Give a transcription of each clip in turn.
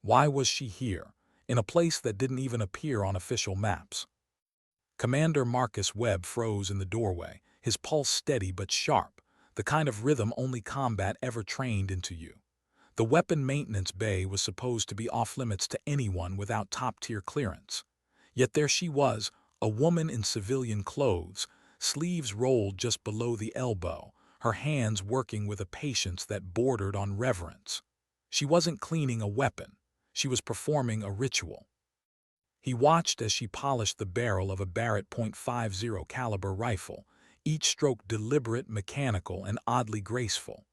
Why was she here, in a place that didn't even appear on official maps? Commander Marcus Webb froze in the doorway, his pulse steady but sharp, the kind of rhythm only combat ever trained into you. The weapon maintenance bay was supposed to be off-limits to anyone without top-tier clearance. Yet there she was, a woman in civilian clothes, sleeves rolled just below the elbow, her hands working with a patience that bordered on reverence. She wasn't cleaning a weapon. She was performing a ritual. He watched as she polished the barrel of a Barrett .50 caliber rifle, each stroke deliberate, mechanical, and oddly graceful.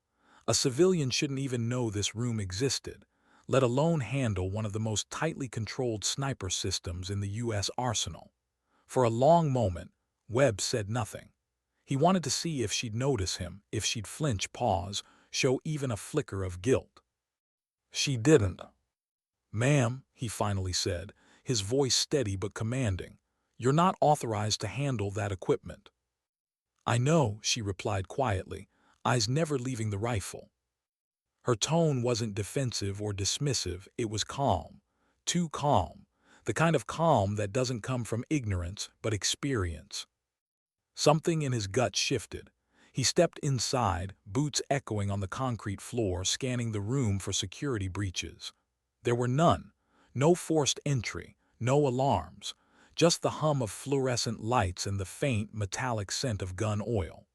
A civilian shouldn't even know this room existed, let alone handle one of the most tightly controlled sniper systems in the U.S. arsenal. For a long moment, Webb said nothing. He wanted to see if she'd notice him, if she'd flinch, pause, show even a flicker of guilt. She didn't. "Ma'am," he finally said, his voice steady but commanding, "you're not authorized to handle that equipment." "I know," she replied quietly, eyes never leaving the rifle. Her tone wasn't defensive or dismissive, it was calm. Too calm. The kind of calm that doesn't come from ignorance, but experience. Something in his gut shifted. He stepped inside, boots echoing on the concrete floor, scanning the room for security breaches. There were none. No forced entry, no alarms. Just the hum of fluorescent lights and the faint, metallic scent of gun oil.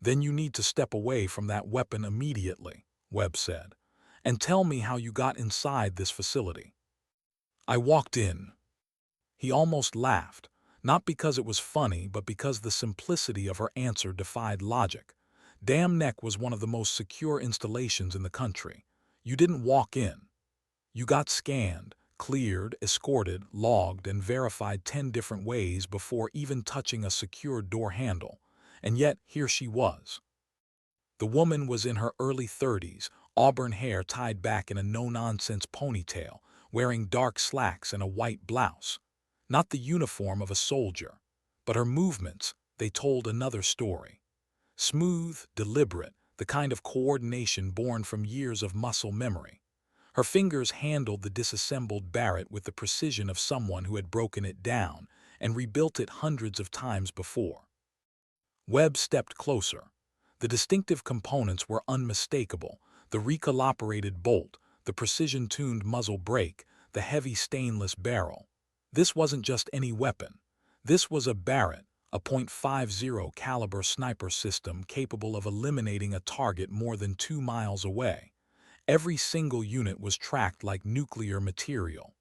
"Then you need to step away from that weapon immediately," Webb said, "and tell me how you got inside this facility." "I walked in." He almost laughed, not because it was funny, but because the simplicity of her answer defied logic. Dam Neck was one of the most secure installations in the country. You didn't walk in. You got scanned, cleared, escorted, logged, and verified 10 different ways before even touching a secure door handle. And yet, here she was. The woman was in her early 30s, auburn hair tied back in a no-nonsense ponytail, wearing dark slacks and a white blouse. Not the uniform of a soldier, but her movements, they told another story. Smooth, deliberate, the kind of coordination born from years of muscle memory. Her fingers handled the disassembled Barrett with the precision of someone who had broken it down and rebuilt it hundreds of times before. Webb stepped closer. The distinctive components were unmistakable: the recalibrated bolt, the precision-tuned muzzle brake, the heavy stainless barrel. This wasn't just any weapon. This was a Barrett, a .50 caliber sniper system capable of eliminating a target more than 2 miles away. Every single unit was tracked like nuclear material.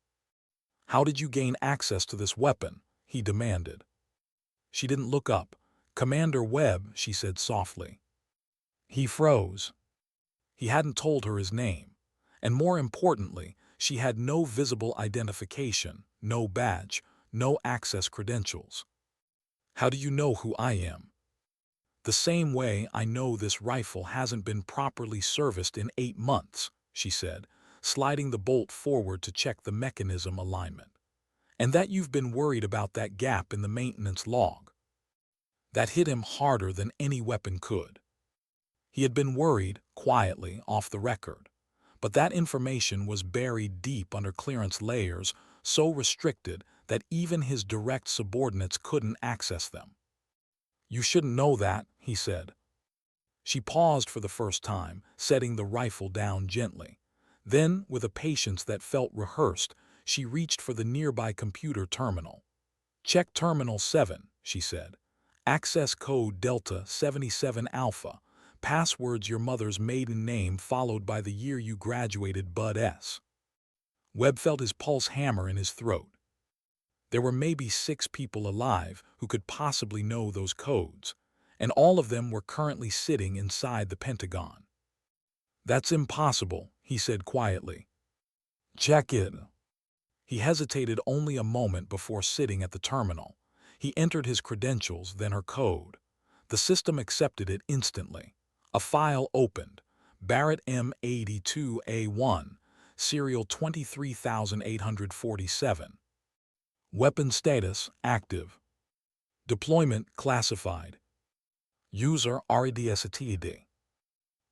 "How did you gain access to this weapon?" he demanded. She didn't look up. "Commander Webb," she said softly. He froze. He hadn't told her his name. And more importantly, she had no visible identification, no badge, no access credentials. "How do you know who I am?" "The same way I know this rifle hasn't been properly serviced in 8 months, she said, sliding the bolt forward to check the mechanism alignment. "And that you've been worried about that gap in the maintenance log." That hit him harder than any weapon could. He had been worried, quietly, off the record. But that information was buried deep under clearance layers, so restricted that even his direct subordinates couldn't access them. "You shouldn't know that," he said. She paused for the first time, setting the rifle down gently. Then, with a patience that felt rehearsed, she reached for the nearby computer terminal. "Check Terminal 7, she said. "Access code Delta 77 Alpha. Passwords your mother's maiden name followed by the year you graduated Bud S." Webb felt his pulse hammer in his throat. There were maybe 6 people alive who could possibly know those codes, and all of them were currently sitting inside the Pentagon. "That's impossible," he said quietly. "Check it." He hesitated only a moment before sitting at the terminal. He entered his credentials, then her code. The system accepted it instantly. A file opened. Barrett M82A1, serial 23847. Weapon status active. Deployment classified. User RDSATD.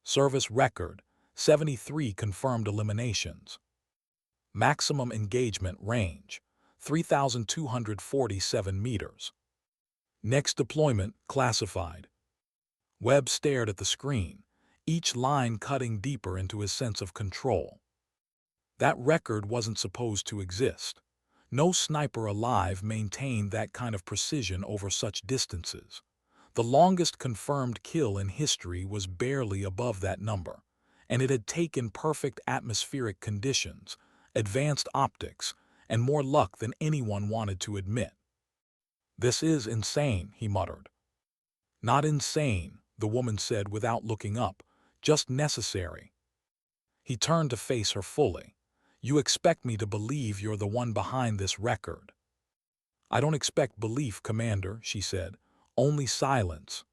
Service record 73 confirmed eliminations. Maximum engagement range, 3,247 meters. Next deployment classified. Webb stared at the screen, each line cutting deeper into his sense of control. That record wasn't supposed to exist. No sniper alive maintained that kind of precision over such distances. The longest confirmed kill in history was barely above that number, and it had taken perfect atmospheric conditions, advanced optics, and more luck than anyone wanted to admit. "This is insane," he muttered. "Not insane," the woman said without looking up, "just necessary." He turned to face her fully. "You expect me to believe you're the one behind this record?" "I don't expect belief, Commander," she said. "Only silence."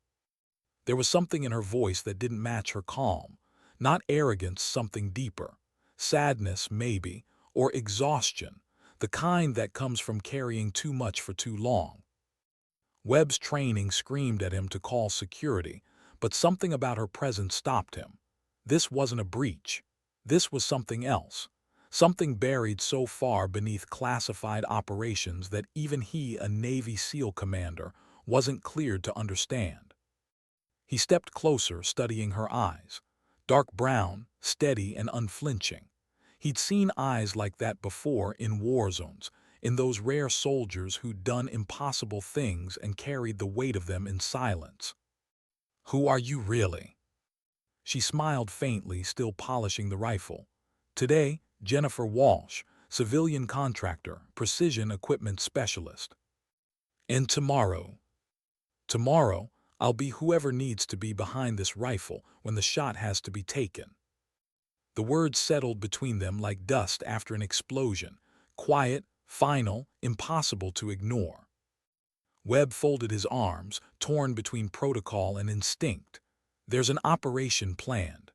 There was something in her voice that didn't match her calm. Not arrogance, something deeper. Sadness, maybe, or exhaustion, the kind that comes from carrying too much for too long. Webb's training screamed at him to call security, but something about her presence stopped him. This wasn't a breach. This was something else. Something buried so far beneath classified operations that even he, a Navy SEAL commander, wasn't cleared to understand. He stepped closer, studying her eyes. Dark brown, steady and unflinching. He'd seen eyes like that before in war zones, in those rare soldiers who'd done impossible things and carried the weight of them in silence. "Who are you really?" She smiled faintly, still polishing the rifle. "Today, Jennifer Walsh, civilian contractor, precision equipment specialist. And tomorrow? Tomorrow, I'll be whoever needs to be behind this rifle when the shot has to be taken." The words settled between them like dust after an explosion, quiet, final, impossible to ignore. Webb folded his arms, torn between protocol and instinct. "There's an operation planned."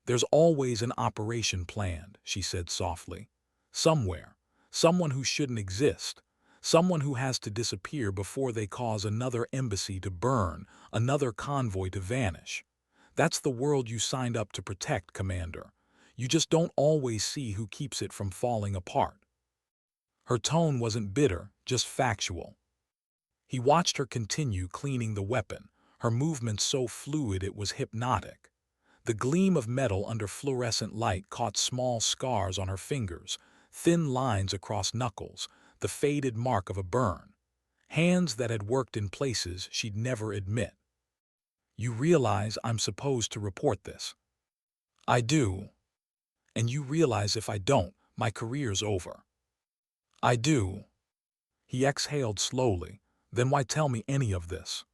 "There's always an operation planned," she said softly. "Somewhere. Someone who shouldn't exist. Someone who has to disappear before they cause another embassy to burn, another convoy to vanish. That's the world you signed up to protect, Commander. You just don't always see who keeps it from falling apart." Her tone wasn't bitter, just factual. He watched her continue cleaning the weapon, her movement so fluid it was hypnotic. The gleam of metal under fluorescent light caught small scars on her fingers, thin lines across knuckles, the faded mark of a burn. Hands that had worked in places she'd never admit. "You realize I'm supposed to report this?" "I do." "And you realize if I don't, my career's over?" "I do." He exhaled slowly. "Then why tell me any of this?"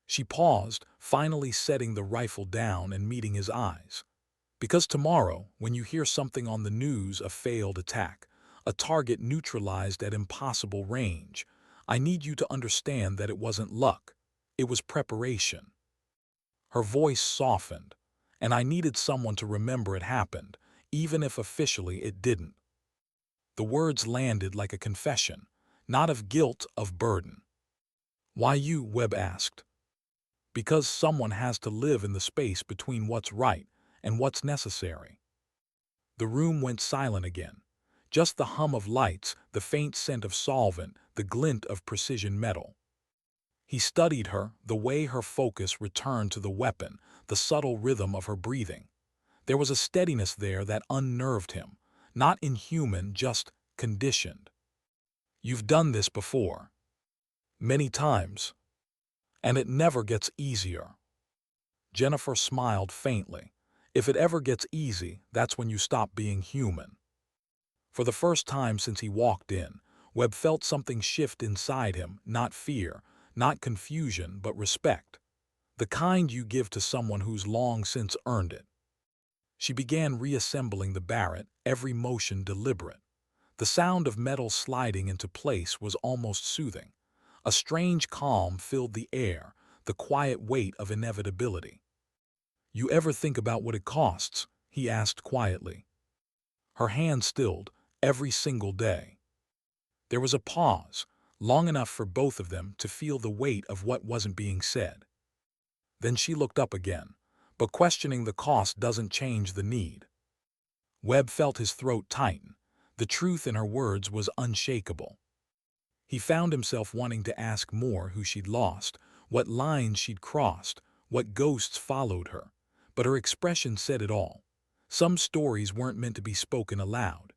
She paused, finally setting the rifle down and meeting his eyes. "Because tomorrow, when you hear something on the news, a failed attack, a target neutralized at impossible range, I need you to understand that it wasn't luck. It was preparation." Her voice softened, "And I needed someone to remember it happened, even if officially it didn't." The words landed like a confession, not of guilt, of burden. "Why you?" Webb asked. "Because someone has to live in the space between what's right and what's necessary." The room went silent again. Just the hum of lights, the faint scent of solvent, the glint of precision metal. He studied her, the way her focus returned to the weapon, the subtle rhythm of her breathing. There was a steadiness there that unnerved him, not inhuman, just conditioned. "You've done this before." "Many times. And it never gets easier." Jennifer smiled faintly. "If it ever gets easy, that's when you stop being human." For the first time since he walked in, Webb felt something shift inside him, not fear, not confusion, but respect. The kind you give to someone who's long since earned it. She began reassembling the Barrett, every motion deliberate. The sound of metal sliding into place was almost soothing. A strange calm filled the air, the quiet weight of inevitability. "You ever think about what it costs?" he asked quietly. Her hand stilled, "Every single day." There was a pause, long enough for both of them to feel the weight of what wasn't being said. Then she looked up again. "But questioning the cost doesn't change the need." Webb felt his throat tighten. The truth in her words was unshakable. He found himself wanting to ask more: who she'd lost, what lines she'd crossed, what ghosts followed her. But her expression said it all. Some stories weren't meant to be spoken aloud.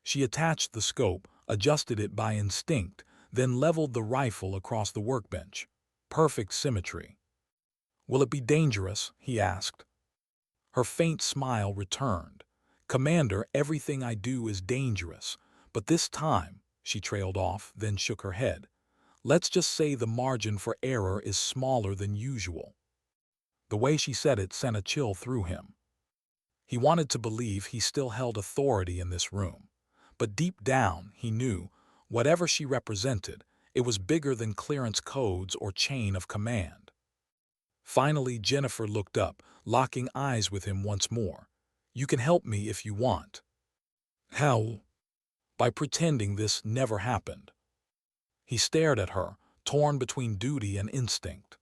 She attached the scope, adjusted it by instinct, then leveled the rifle across the workbench. Perfect symmetry. "Will it be dangerous?" he asked. Her faint smile returned. "Commander, everything I do is dangerous. But this time," she trailed off, then shook her head. "Let's just say the margin for error is smaller than usual." The way she said it sent a chill through him. He wanted to believe he still held authority in this room. But deep down, he knew, whatever she represented, it was bigger than clearance codes or chain of command. Finally, Jennifer looked up, locking eyes with him once more. "You can help me if you want." "How?" "By pretending this never happened." He stared at her, torn between duty and instinct.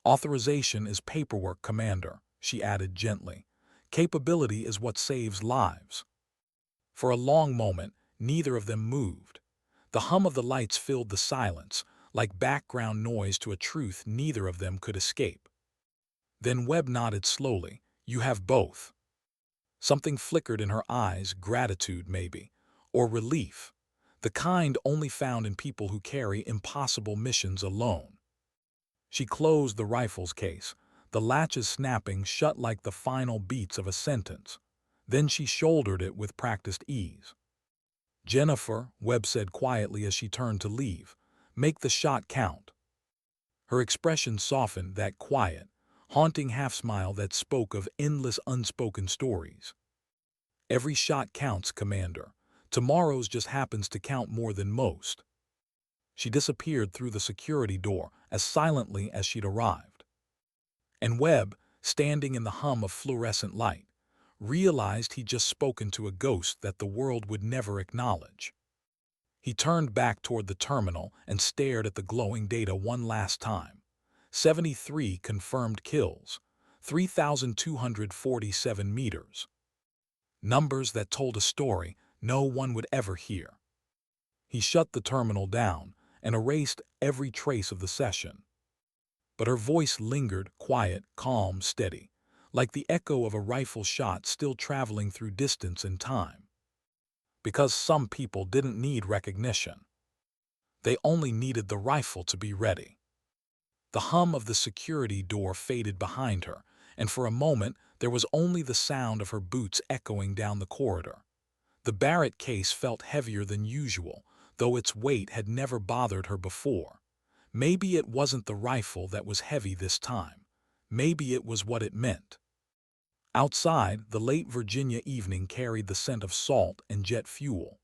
"Authorization is paperwork, Commander," she added gently. "Capability is what saves lives." For a long moment, neither of them moved. The hum of the lights filled the silence, like background noise to a truth neither of them could escape. Then Webb nodded slowly. "You have both." Something flickered in her eyes, gratitude maybe, or relief, the kind only found in people who carry impossible missions alone. She closed the rifle's case, the latches snapping shut like the final beats of a sentence. Then she shouldered it with practiced ease. "Jennifer," Webb said quietly as she turned to leave, "make the shot count." Her expression softened, that quiet, haunting half-smile that spoke of endless unspoken stories. "Every shot counts, Commander. Tomorrow's just happens to count more than most." She disappeared through the security door as silently as she'd arrived. And Webb, standing in the hum of fluorescent light, realized he'd just spoken to a ghost that the world would never acknowledge. He turned back toward the terminal and stared at the glowing data one last time. 73 confirmed kills, 3,247 meters. Numbers that told a story no one would ever hear. He shut the terminal down and erased every trace of the session. But her voice lingered, quiet, calm, steady, like the echo of a rifle shot still traveling through distance and time. Because some people didn't need recognition. They only needed the rifle to be ready. The hum of the security door faded behind her, and for a moment there was only the sound of her boots echoing down the corridor. The Barrett case felt heavier than usual, though its weight had never bothered her before. Maybe it wasn't the rifle that was heavy this time. Maybe it was what it meant. Outside, the late Virginia evening carried the scent of salt and jet fuel.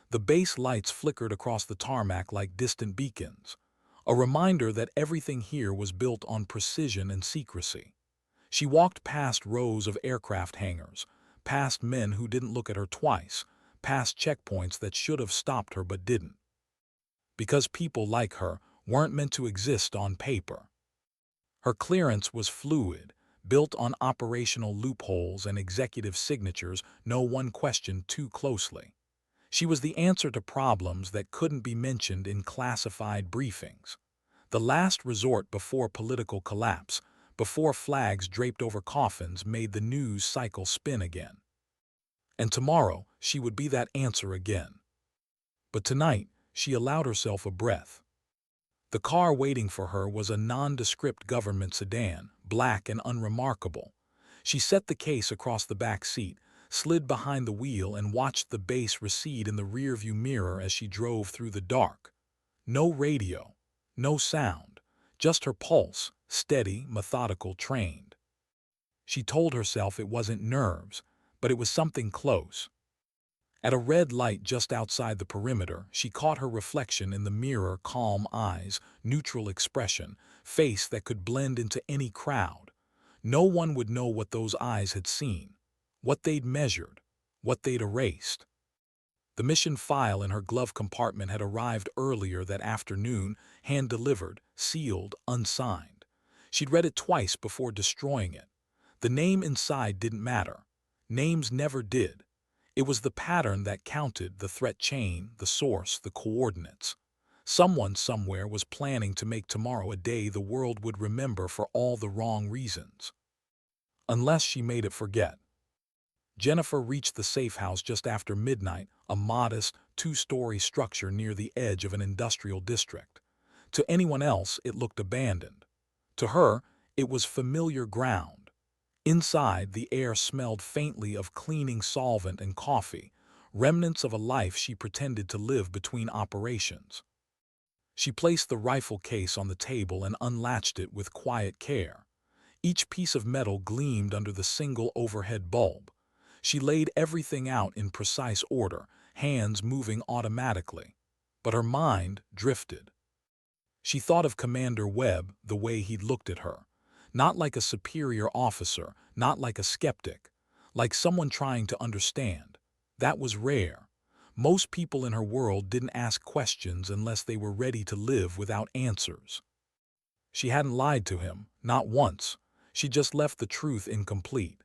The base lights flickered across the tarmac like distant beacons, a reminder that everything here was built on precision and secrecy. She walked past rows of aircraft hangars, past men who didn't look at her twice, past checkpoints that should have stopped her but didn't. Because people like her weren't meant to exist on paper. Her clearance was fluid, built on operational loopholes and executive signatures no one questioned too closely. She was the answer to problems that couldn't be mentioned in classified briefings. The last resort before political collapse, before flags draped over coffins made the news cycle spin again. And tomorrow she would be that answer again. But tonight she allowed herself a breath. The car waiting for her was a nondescript government sedan, black and unremarkable. She set the case across the back seat, slid behind the wheel and watched the base recede in the rearview mirror as she drove through the dark. No radio, no sound, just her pulse, steady, methodical, trained. She told herself it wasn't nerves, but it was something close. At a red light just outside the perimeter, she caught her reflection in the mirror, calm eyes, neutral expression, face that could blend into any crowd. No one would know what those eyes had seen, what they'd measured, what they'd erased. The mission file in her glove compartment had arrived earlier that afternoon, hand-delivered, sealed, unsigned. She'd read it twice before destroying it. The name inside didn't matter. Names never did. It was the pattern that counted, the threat chain, the source, the coordinates. Someone somewhere was planning to make tomorrow a day the world would remember for all the wrong reasons. Unless she made it forget. Jennifer reached the safe house just after midnight, a modest, two-story structure near the edge of an industrial district. To anyone else, it looked abandoned. To her, it was familiar ground. Inside, the air smelled faintly of cleaning solvent and coffee, remnants of a life she pretended to live between operations. She placed the rifle case on the table and unlatched it with quiet care. Each piece of metal gleamed under the single overhead bulb. She laid everything out in precise order, hands moving automatically. But her mind drifted. She thought of Commander Webb, the way he'd looked at her. Not like a superior officer, not like a skeptic, like someone trying to understand. That was rare. Most people in her world didn't ask questions unless they were ready to live without answers. She hadn't lied to him, not once. She just left the truth incomplete.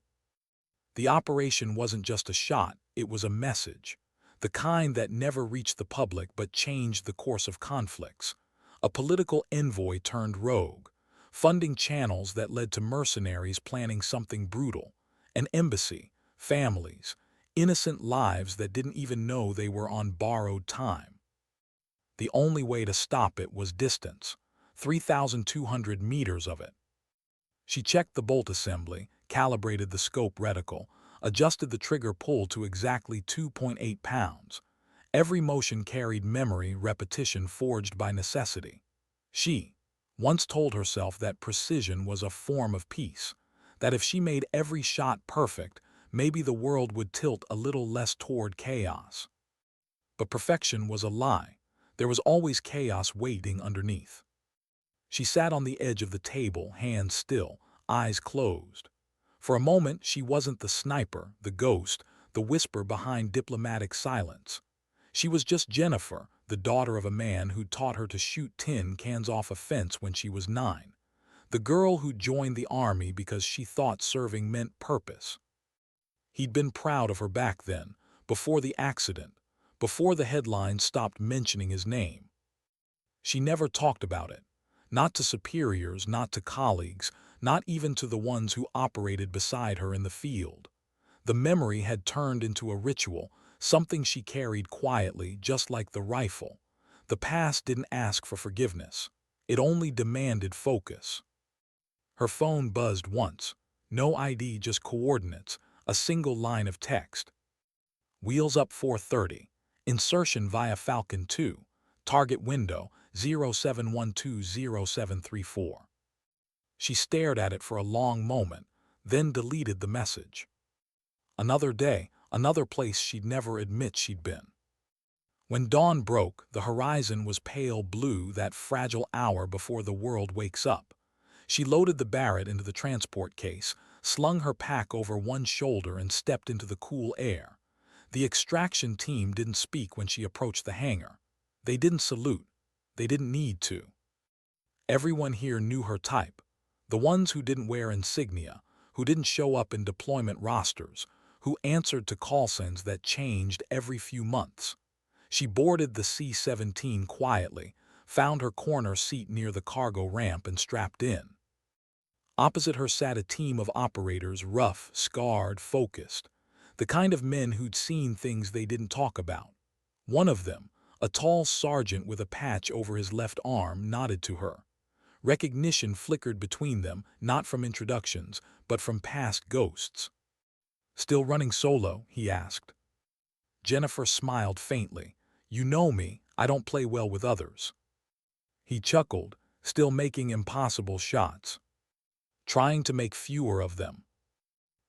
The operation wasn't just a shot, it was a message. The kind that never reached the public but changed the course of conflicts. A political envoy turned rogue, funding channels that led to mercenaries planning something brutal. An embassy, families, innocent lives that didn't even know they were on borrowed time. The only way to stop it was distance, 3,200 meters of it. She checked the bolt assembly, calibrated the scope reticle, adjusted the trigger pull to exactly 2.8 pounds. Every motion carried memory, repetition forged by necessity. She once told herself that precision was a form of peace, that if she made every shot perfect, maybe the world would tilt a little less toward chaos. But perfection was a lie. There was always chaos waiting underneath. She sat on the edge of the table, hands still, eyes closed. For a moment, she wasn't the sniper, the ghost, the whisper behind diplomatic silence. She was just Jennifer, the daughter of a man who taught her to shoot tin cans off a fence when she was 9. The girl who joined the army because she thought serving meant purpose. He'd been proud of her back then, before the accident, before the headlines stopped mentioning his name. She never talked about it. Not to superiors, not to colleagues, not even to the ones who operated beside her in the field. The memory had turned into a ritual, something she carried quietly, just like the rifle. The past didn't ask for forgiveness. It only demanded focus. Her phone buzzed once. No ID, just coordinates, a single line of text. Wheels up 4:30. Insertion via Falcon 2. Target window 07120734. She stared at it for a long moment, then deleted the message. Another day, another place she'd never admit she'd been. When dawn broke, the horizon was pale blue, that fragile hour before the world wakes up. She loaded the Barrett into the transport case, slung her pack over one shoulder and stepped into the cool air. The extraction team didn't speak when she approached the hangar. They didn't salute. They didn't need to. Everyone here knew her type. The ones who didn't wear insignia, who didn't show up in deployment rosters, who answered to call signs that changed every few months. She boarded the C-17 quietly, found her corner seat near the cargo ramp and strapped in. Opposite her sat a team of operators, rough, scarred, focused. The kind of men who'd seen things they didn't talk about. One of them, a tall sergeant with a patch over his left arm, nodded to her. Recognition flickered between them, not from introductions, but from past ghosts. "Still running solo?" he asked. Jennifer smiled faintly. "You know me, I don't play well with others." He chuckled, "Still making impossible shots. Trying to make fewer of them."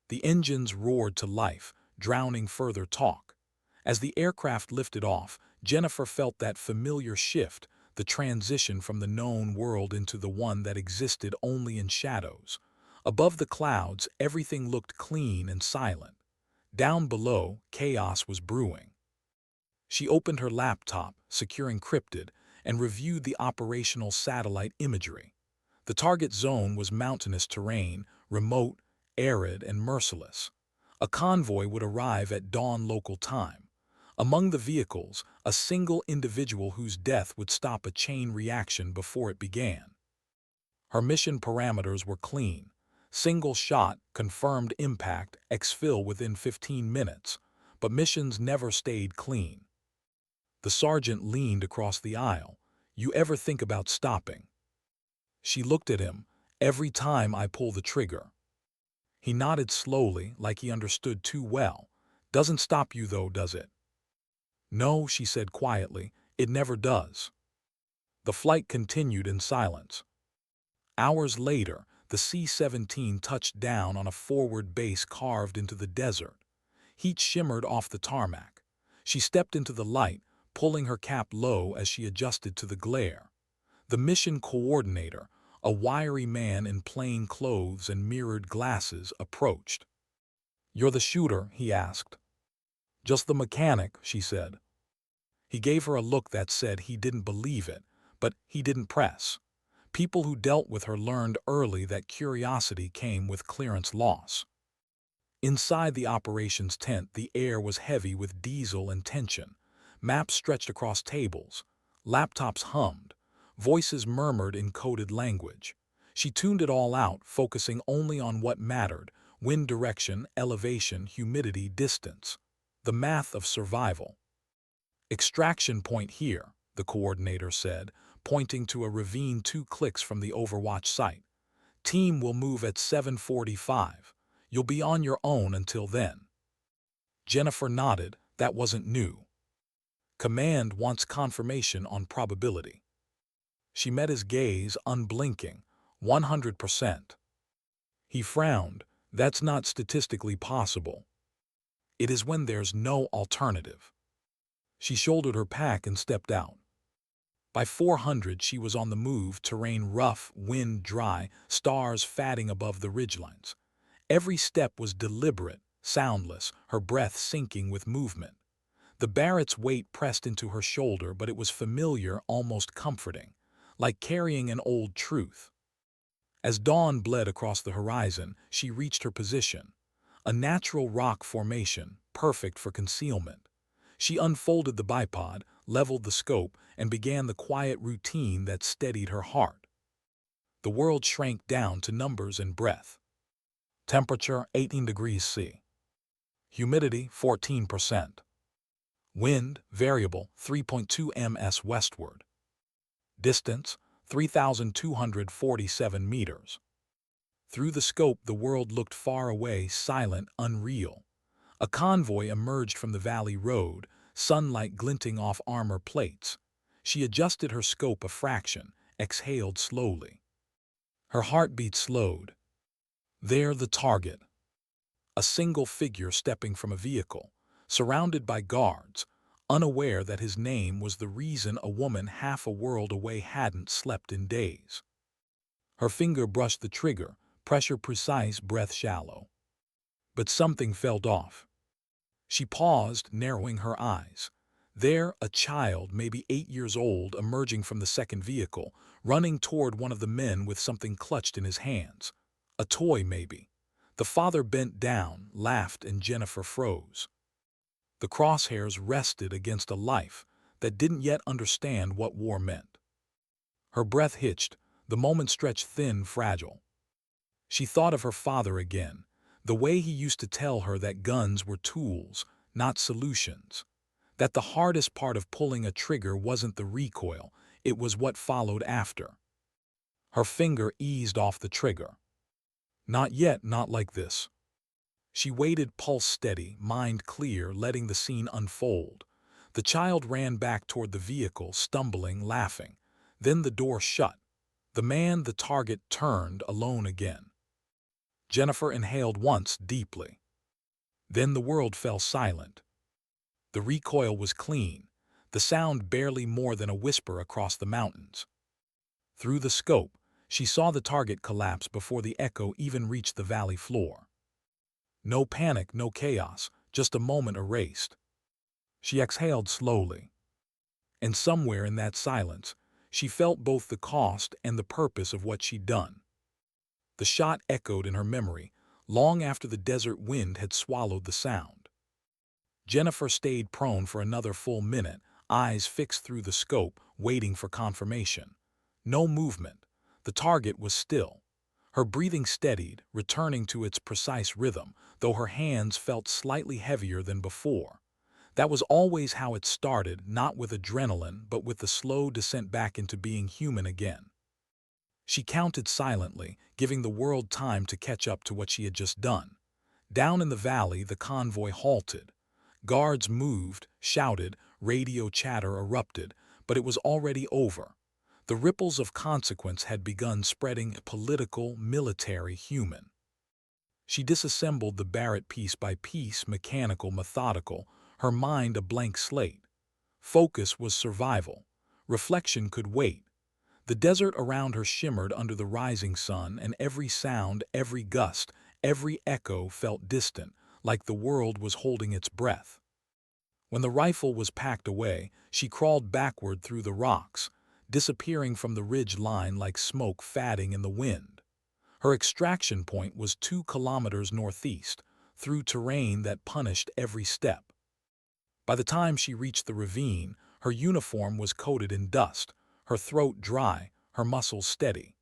The engines roared to life, drowning further talk. As the aircraft lifted off, Jennifer felt that familiar shift, the transition from the known world into the one that existed only in shadows. Above the clouds, everything looked clean and silent. Down below, chaos was brewing. She opened her laptop, secure encrypted, and reviewed the operational satellite imagery. The target zone was mountainous terrain, remote, arid, and merciless. A convoy would arrive at dawn local time. Among the vehicles, a single individual whose death would stop a chain reaction before it began. Her mission parameters were clean. Single shot, confirmed impact, exfil within 15 minutes. But missions never stayed clean. The sergeant leaned across the aisle. "You ever think about stopping?" She looked at him. "Every time I pull the trigger." He nodded slowly, like he understood too well. "Doesn't stop you though, does it?" "No," she said quietly, "it never does." The flight continued in silence. Hours later, the C-17 touched down on a forward base carved into the desert. Heat shimmered off the tarmac. She stepped into the light, pulling her cap low as she adjusted to the glare. The mission coordinator, a wiry man in plain clothes and mirrored glasses, approached. "You're the shooter?" he asked. "Just the mechanic," she said. He gave her a look that said he didn't believe it, but he didn't press. People who dealt with her learned early that curiosity came with clearance loss. Inside the operations tent, the air was heavy with diesel and tension. Maps stretched across tables. Laptops hummed. Voices murmured in coded language. She tuned it all out, focusing only on what mattered: wind direction, elevation, humidity, distance. The math of survival. "Extraction point here," the coordinator said, pointing to a ravine 2 clicks from the Overwatch site. "Team will move at 7:45. You'll be on your own until then." Jennifer nodded. That wasn't new. Command wants confirmation on probability. She met his gaze, unblinking. 100%. He frowned. "That's not statistically possible." "It is when there's no alternative." She shouldered her pack and stepped out. By 400 she was on the move, terrain rough, wind dry, stars fatting above the ridgelines. Every step was deliberate, soundless, her breath sinking with movement. The Barrett's weight pressed into her shoulder, but it was familiar, almost comforting, like carrying an old truth. As dawn bled across the horizon, she reached her position. A natural rock formation, perfect for concealment. She unfolded the bipod, leveled the scope, and began the quiet routine that steadied her heart. The world shrank down to numbers and breath. Temperature 18 degrees C. Humidity 14%. Wind variable 3.2 ms westward. Distance 3,247 meters. Through the scope the world looked far away, silent, unreal. A convoy emerged from the valley road, sunlight glinting off armor plates. She adjusted her scope a fraction, exhaled slowly. Her heartbeat slowed. There the target. A single figure stepping from a vehicle, surrounded by guards, unaware that his name was the reason a woman half a world away hadn't slept in days. Her finger brushed the trigger, pressure precise, breath shallow. But something felt off. She paused, narrowing her eyes. There, a child, maybe 8 years old, emerging from the second vehicle, running toward one of the men with something clutched in his hands. A toy, maybe. The father bent down, laughed, and Jennifer froze. The crosshairs rested against a life that didn't yet understand what war meant. Her breath hitched, the moment stretched thin, fragile. She thought of her father again, the way he used to tell her that guns were tools, not solutions. That the hardest part of pulling a trigger wasn't the recoil, it was what followed after. Her finger eased off the trigger. Not yet, not like this. She waited, pulse steady, mind clear, letting the scene unfold. The child ran back toward the vehicle, stumbling, laughing. Then the door shut. The man, the target, turned, alone again. Jennifer inhaled once, deeply. Then the world fell silent. The recoil was clean, the sound barely more than a whisper across the mountains. Through the scope, she saw the target collapse before the echo even reached the valley floor. No panic, no chaos, just a moment erased. She exhaled slowly. And somewhere in that silence, she felt both the cost and the purpose of what she'd done. The shot echoed in her memory, long after the desert wind had swallowed the sound. Jennifer stayed prone for another full minute, eyes fixed through the scope, waiting for confirmation. No movement. The target was still. Her breathing steadied, returning to its precise rhythm, though her hands felt slightly heavier than before. That was always how it started, not with adrenaline, but with the slow descent back into being human again. She counted silently, giving the world time to catch up to what she had just done. Down in the valley, the convoy halted. Guards moved, shouted, radio chatter erupted, but it was already over. The ripples of consequence had begun spreading, political, military, human. She disassembled the Barrett piece by piece, mechanical, methodical, her mind a blank slate. Focus was survival. Reflection could wait. The desert around her shimmered under the rising sun, and every sound, every gust, every echo felt distant, like the world was holding its breath. When the rifle was packed away, she crawled backward through the rocks, disappearing from the ridge line like smoke fatting in the wind. Her extraction point was 2 kilometers northeast, through terrain that punished every step. By the time she reached the ravine, her uniform was coated in dust, her throat dry, her muscles steady.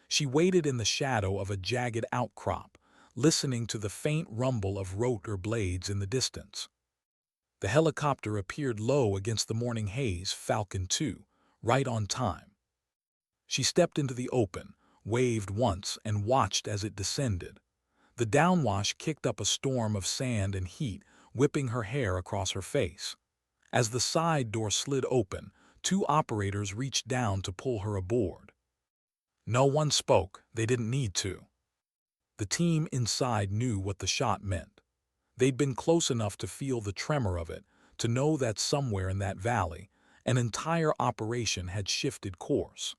She waited in the shadow of a jagged outcrop, listening to the faint rumble of rotor blades in the distance. The helicopter appeared low against the morning haze, Falcon 2, right on time. She stepped into the open, waved once, and watched as it descended. The downwash kicked up a storm of sand and heat, whipping her hair across her face. As the side door slid open, 2 operators reached down to pull her aboard. No one spoke, they didn't need to. The team inside knew what the shot meant. They'd been close enough to feel the tremor of it, to know that somewhere in that valley, an entire operation had shifted course.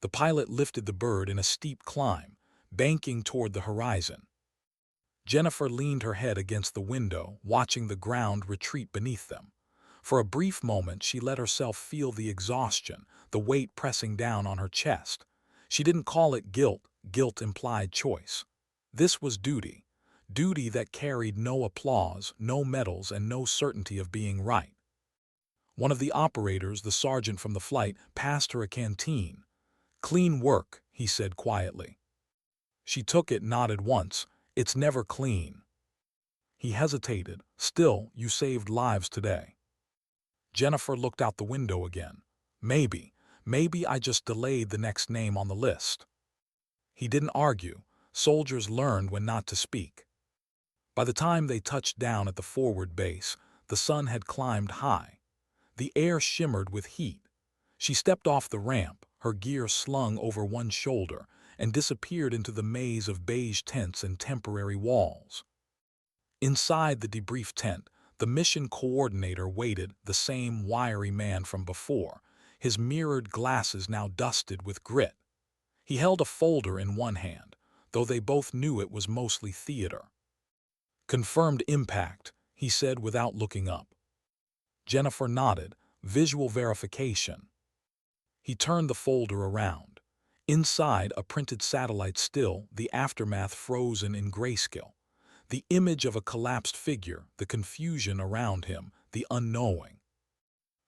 The pilot lifted the bird in a steep climb, banking toward the horizon. Jennifer leaned her head against the window, watching the ground retreat beneath them. For a brief moment, she let herself feel the exhaustion, the weight pressing down on her chest. She didn't call it guilt. Guilt implied choice. This was duty. Duty that carried no applause, no medals, and no certainty of being right. One of the operators, the sergeant from the flight, passed her a canteen. "Clean work," he said quietly. She took it, nodded once. "It's never clean." He hesitated. "Still, you saved lives today." Jennifer looked out the window again. Maybe I just delayed the next name on the list." He didn't argue. Soldiers learned when not to speak. By the time they touched down at the forward base, the sun had climbed high. The air shimmered with heat. She stepped off the ramp, her gear slung over one shoulder, and disappeared into the maze of beige tents and temporary walls. Inside the debrief tent, the mission coordinator waited, the same wiry man from before, his mirrored glasses now dusted with grit. He held a folder in one hand, though they both knew it was mostly theater. "Confirmed impact," he said without looking up. Jennifer nodded. "Visual verification." He turned the folder around. Inside, a printed satellite still, the aftermath frozen in grayscale. The image of a collapsed figure, the confusion around him, the unknowing.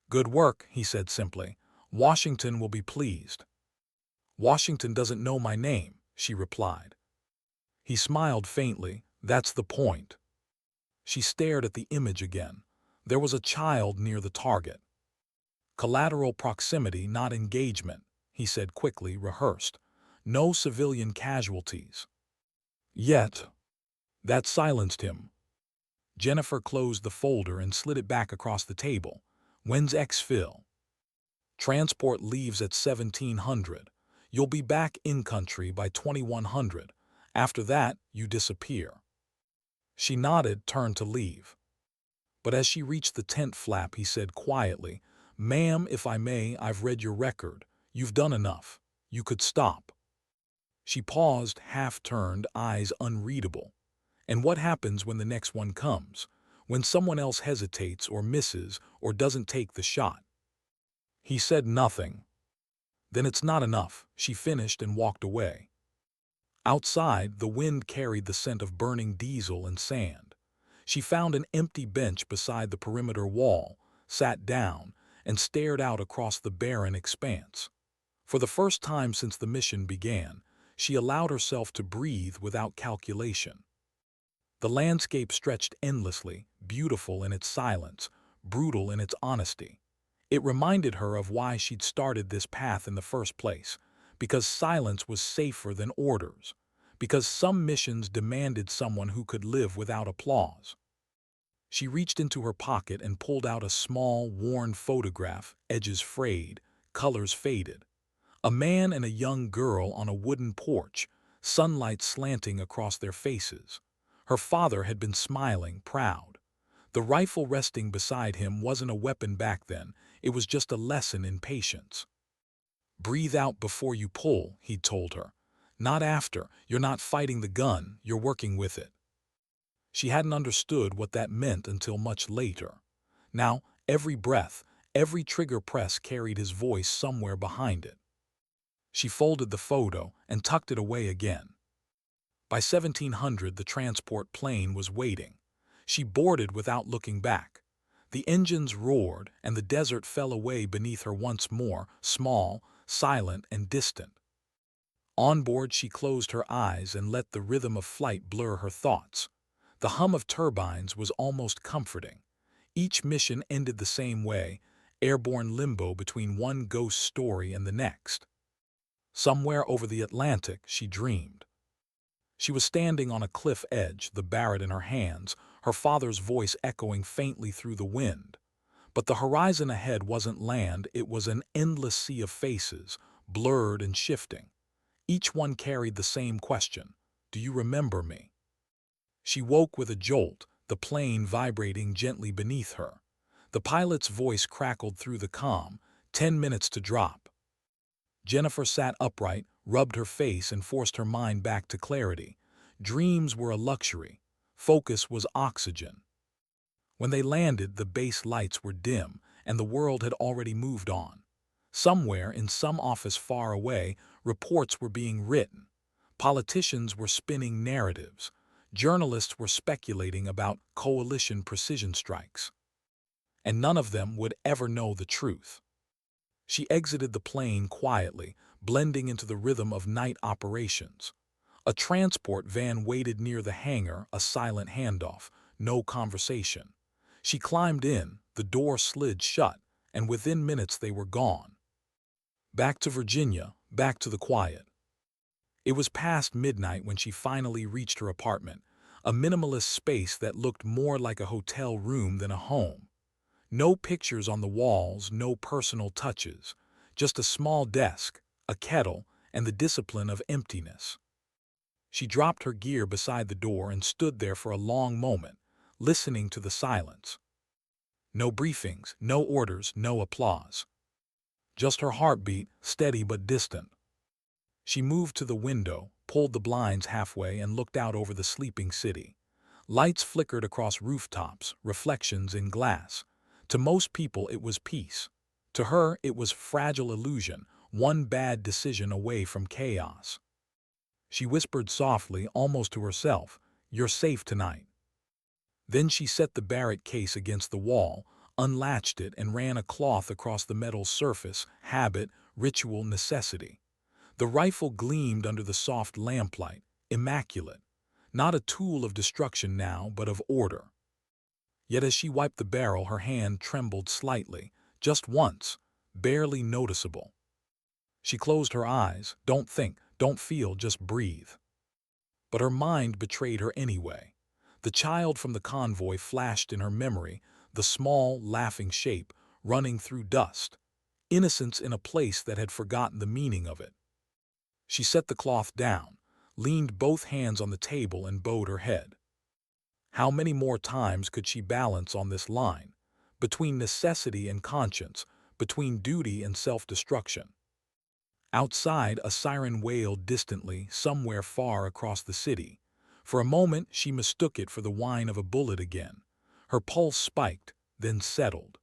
"Good work," he said simply. "Washington will be pleased." "Washington doesn't know my name," she replied. He smiled faintly. "That's the point." She stared at the image again. There was a child near the target. "Collateral proximity, not engagement," he said quickly, rehearsed. "No civilian casualties." "Yet." That silenced him. Jennifer closed the folder and slid it back across the table. "When's exfil?" "Transport leaves at 1700. You'll be back in country by 2100. After that, you disappear." She nodded, turned to leave. But as she reached the tent flap, he said quietly, "Ma'am, if I may, I've read your record. You've done enough. You could stop." She paused, half-turned, eyes unreadable. And what happens when the next one comes? When someone else hesitates or misses or doesn't take the shot? He said nothing. "Then it's not enough," she finished and walked away. Outside, the wind carried the scent of burning diesel and sand. She found an empty bench beside the perimeter wall, sat down, and stared out across the barren expanse. For the first time since the mission began, she allowed herself to breathe without calculation. The landscape stretched endlessly, beautiful in its silence, brutal in its honesty. It reminded her of why she'd started this path in the first place, because silence was safer than orders, because some missions demanded someone who could live without applause. She reached into her pocket and pulled out a small, worn photograph, edges frayed, colors faded. A man and a young girl on a wooden porch, sunlight slanting across their faces. Her father had been smiling, proud. The rifle resting beside him wasn't a weapon back then, it was just a lesson in patience. "Breathe out before you pull," he'd told her. "Not after. You're not fighting the gun, you're working with it." She hadn't understood what that meant until much later. Now, every breath, every trigger press carried his voice somewhere behind it. She folded the photo and tucked it away again. By 1700, the transport plane was waiting. She boarded without looking back. The engines roared, and the desert fell away beneath her once more, small, silent, and distant. On board, she closed her eyes and let the rhythm of flight blur her thoughts. The hum of turbines was almost comforting. Each mission ended the same way, airborne limbo between one ghost story and the next. Somewhere over the Atlantic, she dreamed. She was standing on a cliff edge, the Barrett in her hands, her father's voice echoing faintly through the wind. But the horizon ahead wasn't land, it was an endless sea of faces, blurred and shifting. Each one carried the same question: "Do you remember me?" She woke with a jolt, the plane vibrating gently beneath her. The pilot's voice crackled through the calm, 10 minutes to drop. Jennifer sat upright, rubbed her face, and forced her mind back to clarity. Dreams were a luxury. Focus was oxygen. When they landed, the base lights were dim, and the world had already moved on. Somewhere, in some office far away, reports were being written. Politicians were spinning narratives. Journalists were speculating about coalition precision strikes. And none of them would ever know the truth. She exited the plane quietly, blending into the rhythm of night operations. A transport van waited near the hangar, a silent handoff, no conversation. She climbed in, the door slid shut, and within minutes they were gone. Back to Virginia, back to the quiet. It was past midnight when she finally reached her apartment, a minimalist space that looked more like a hotel room than a home. No pictures on the walls, no personal touches, just a small desk, a kettle, and the discipline of emptiness. She dropped her gear beside the door and stood there for a long moment, listening to the silence. No briefings, no orders, no applause. Just her heartbeat, steady but distant. She moved to the window, pulled the blinds halfway, and looked out over the sleeping city. Lights flickered across rooftops, reflections in glass. To most people it was peace. To her it was fragile illusion, one bad decision away from chaos. She whispered softly, almost to herself, "You're safe tonight." Then she set the Barrett case against the wall, unlatched it, and ran a cloth across the metal surface, habit, ritual, necessity. The rifle gleamed under the soft lamplight, immaculate. Not a tool of destruction now, but of order. Yet as she wiped the barrel, her hand trembled slightly, just once, barely noticeable. She closed her eyes. Don't think, don't feel, just breathe. But her mind betrayed her anyway. The child from the convoy flashed in her memory, the small, laughing shape, running through dust. Innocence in a place that had forgotten the meaning of it. She set the cloth down, leaned both hands on the table, and bowed her head. How many more times could she balance on this line, between necessity and conscience, between duty and self-destruction? Outside, a siren wailed distantly, somewhere far across the city. For a moment, she mistook it for the whine of a bullet again. Her pulse spiked, then settled.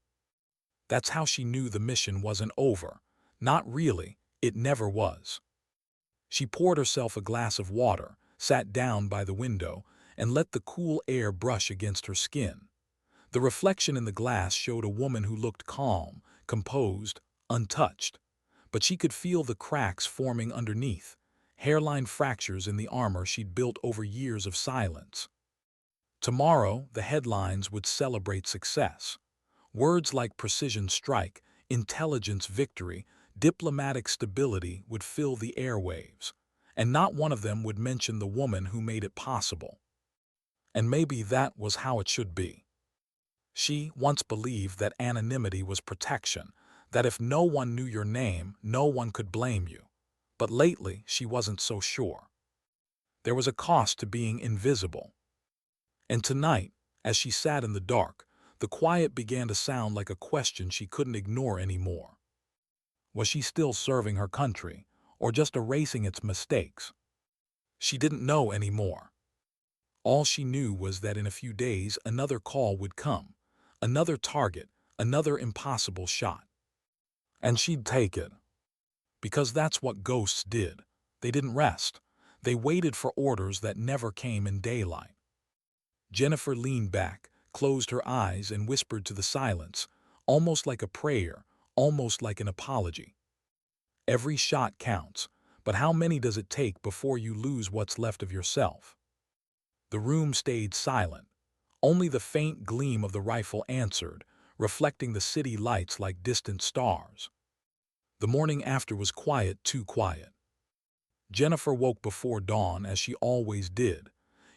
That's how she knew the mission wasn't over. Not really, it never was. She poured herself a glass of water, sat down by the window, and let the cool air brush against her skin. The reflection in the glass showed a woman who looked calm, composed, untouched. But she could feel the cracks forming underneath, hairline fractures in the armor she'd built over years of silence. Tomorrow, the headlines would celebrate success. Words like precision strike, intelligence victory, diplomatic stability would fill the airwaves, and not one of them would mention the woman who made it possible. And maybe that was how it should be. She once believed that anonymity was protection, that if no one knew your name, no one could blame you. But lately, she wasn't so sure. There was a cost to being invisible. And tonight, as she sat in the dark, the quiet began to sound like a question she couldn't ignore anymore. Was she still serving her country, or just erasing its mistakes? She didn't know anymore. All she knew was that in a few days another call would come, another target, another impossible shot. And she'd take it. Because that's what ghosts did. They didn't rest. They waited for orders that never came in daylight. Jennifer leaned back, closed her eyes, and whispered to the silence, almost like a prayer, almost like an apology. Every shot counts, but how many does it take before you lose what's left of yourself? The room stayed silent. Only the faint gleam of the rifle answered, reflecting the city lights like distant stars. The morning after was quiet, too quiet. Jennifer woke before dawn, as she always did.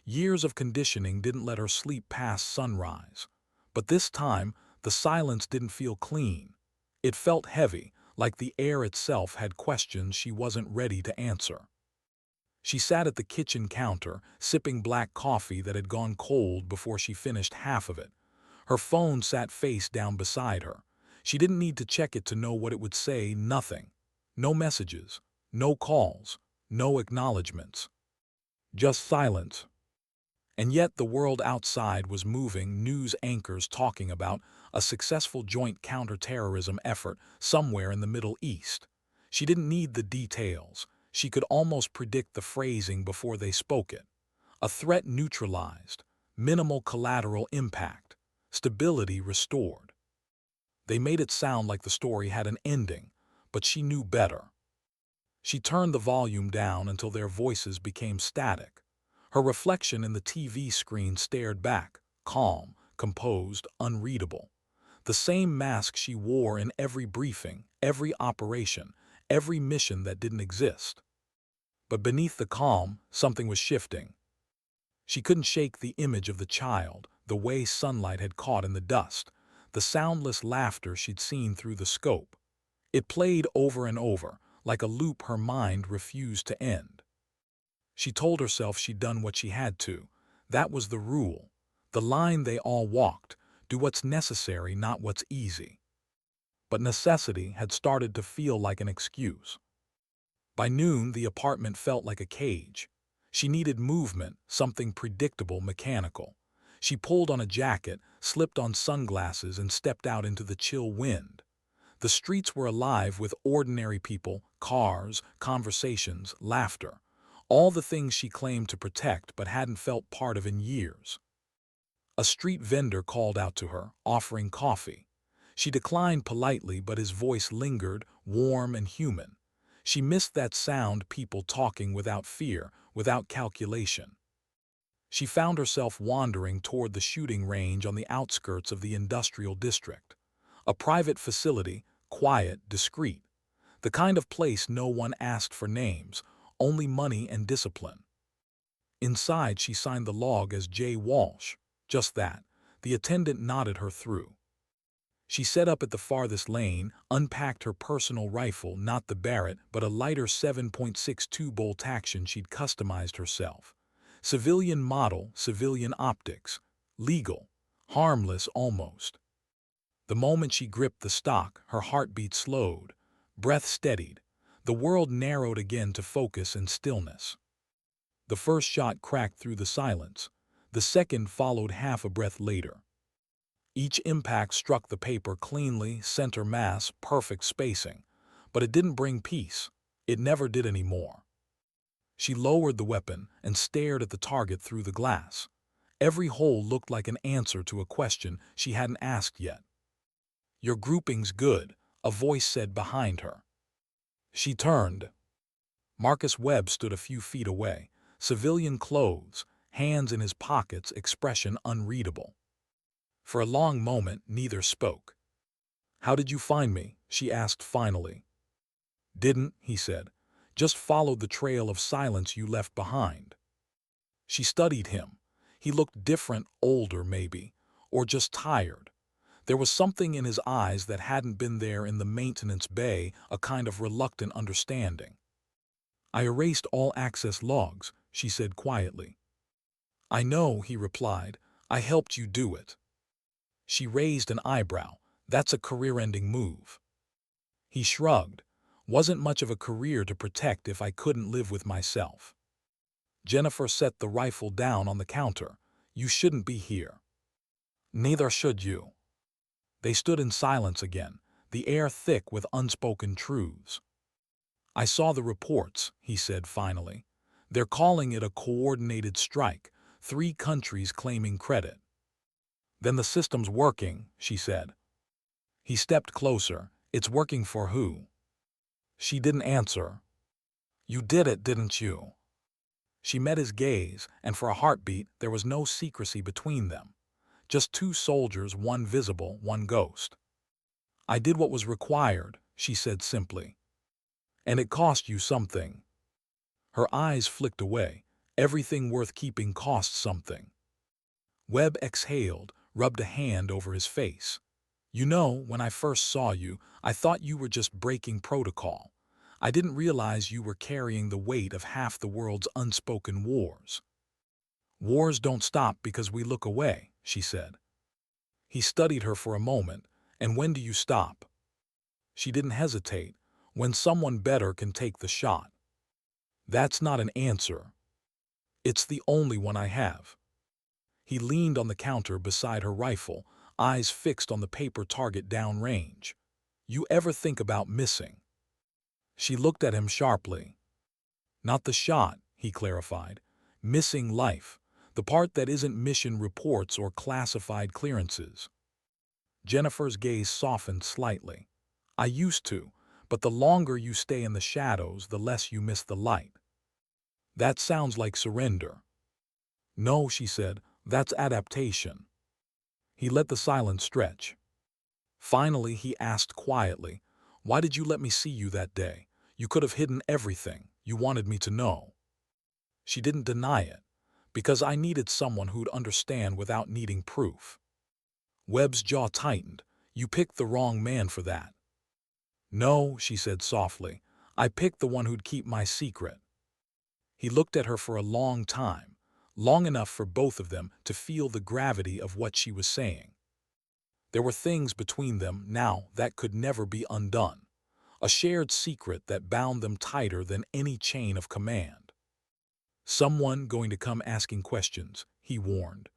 Years of conditioning didn't let her sleep past sunrise. But this time, the silence didn't feel clean. It felt heavy, like the air itself had questions she wasn't ready to answer. She sat at the kitchen counter, sipping black coffee that had gone cold before she finished half of it. Her phone sat face down beside her. She didn't need to check it to know what it would say. Nothing. No messages, no calls, no acknowledgments. Just silence. And yet the world outside was moving, news anchors talking about a successful joint counterterrorism effort somewhere in the Middle East. She didn't need the details. She could almost predict the phrasing before they spoke it. A threat neutralized, minimal collateral impact, stability restored. They made it sound like the story had an ending, but she knew better. She turned the volume down until their voices became static. Her reflection in the TV screen stared back, calm, composed, unreadable. The same mask she wore in every briefing, every operation, every mission that didn't exist. But beneath the calm, something was shifting. She couldn't shake the image of the child, the way sunlight had caught in the dust, the soundless laughter she'd seen through the scope. It played over and over, like a loop her mind refused to end. She told herself she'd done what she had to. That was the rule, the line they all walked: do what's necessary, not what's easy. But necessity had started to feel like an excuse. By noon, the apartment felt like a cage. She needed movement, something predictable, mechanical. She pulled on a jacket, slipped on sunglasses, and stepped out into the chill wind. The streets were alive with ordinary people, cars, conversations, laughter. All the things she claimed to protect but hadn't felt part of in years. A street vendor called out to her, offering coffee. She declined politely, but his voice lingered, warm and human. She missed that sound, people talking without fear, without calculation. She found herself wandering toward the shooting range on the outskirts of the industrial district. A private facility, quiet, discreet. The kind of place no one asked for names, only money and discipline. Inside, she signed the log as J. Walsh. Just that. The attendant nodded her through. She set up at the farthest lane, unpacked her personal rifle, not the Barrett, but a lighter 7.62 bolt action she'd customized herself. Civilian model, civilian optics. Legal. Harmless almost. The moment she gripped the stock, her heartbeat slowed. Breath steadied. The world narrowed again to focus and stillness. The first shot cracked through the silence. The second followed half a breath later. Each impact struck the paper cleanly, center mass, perfect spacing. But it didn't bring peace. It never did anymore. She lowered the weapon and stared at the target through the glass. Every hole looked like an answer to a question she hadn't asked yet. "Your grouping's good," a voice said behind her. She turned. Marcus Webb stood a few feet away, civilian clothes, hands in his pockets, expression unreadable. For a long moment, neither spoke. "How did you find me?" she asked finally. "Didn't," he said. "Just followed the trail of silence you left behind." She studied him. He looked different, older maybe, or just tired. There was something in his eyes that hadn't been there in the maintenance bay, a kind of reluctant understanding. "I erased all access logs," she said quietly. "I know," he replied. "I helped you do it." She raised an eyebrow. "That's a career-ending move." He shrugged. "Wasn't much of a career to protect if I couldn't live with myself." Jennifer set the rifle down on the counter. "You shouldn't be here." "Neither should you." They stood in silence again, the air thick with unspoken truths. "I saw the reports," he said finally. "They're calling it a coordinated strike, 3 countries claiming credit." "Then the system's working," she said. He stepped closer. "It's working for who?" She didn't answer. "You did it, didn't you?" She met his gaze, and for a heartbeat there was no secrecy between them. Just 2 soldiers, one visible, one ghost. "I did what was required," she said simply. "And it cost you something." Her eyes flicked away. "Everything worth keeping costs something." Webb exhaled, rubbed a hand over his face. "You know, when I first saw you, I thought you were just breaking protocol. I didn't realize you were carrying the weight of half the world's unspoken wars." "Wars don't stop because we look away," she said. He studied her for a moment. "And when do you stop?" She didn't hesitate. "When someone better can take the shot." "That's not an answer." "It's the only one I have." He leaned on the counter beside her rifle, eyes fixed on the paper target downrange. "You ever think about missing?" She looked at him sharply. "Not the shot," he clarified. "Missing life, the part that isn't mission reports or classified clearances." Jennifer's gaze softened slightly. "I used to, but the longer you stay in the shadows, the less you miss the light." "That sounds like surrender." "No," she said, "that's adaptation." He let the silence stretch. Finally, he asked quietly, "Why did you let me see you that day? You could have hidden everything. You wanted me to know." She didn't deny it. "Because I needed someone who'd understand without needing proof." Webb's jaw tightened. "You picked the wrong man for that." "No," she said softly. "I picked the one who'd keep my secret." He looked at her for a long time, long enough for both of them to feel the gravity of what she was saying. There were things between them now that could never be undone, a shared secret that bound them tighter than any chain of command. "Someone going to come asking questions," he warned.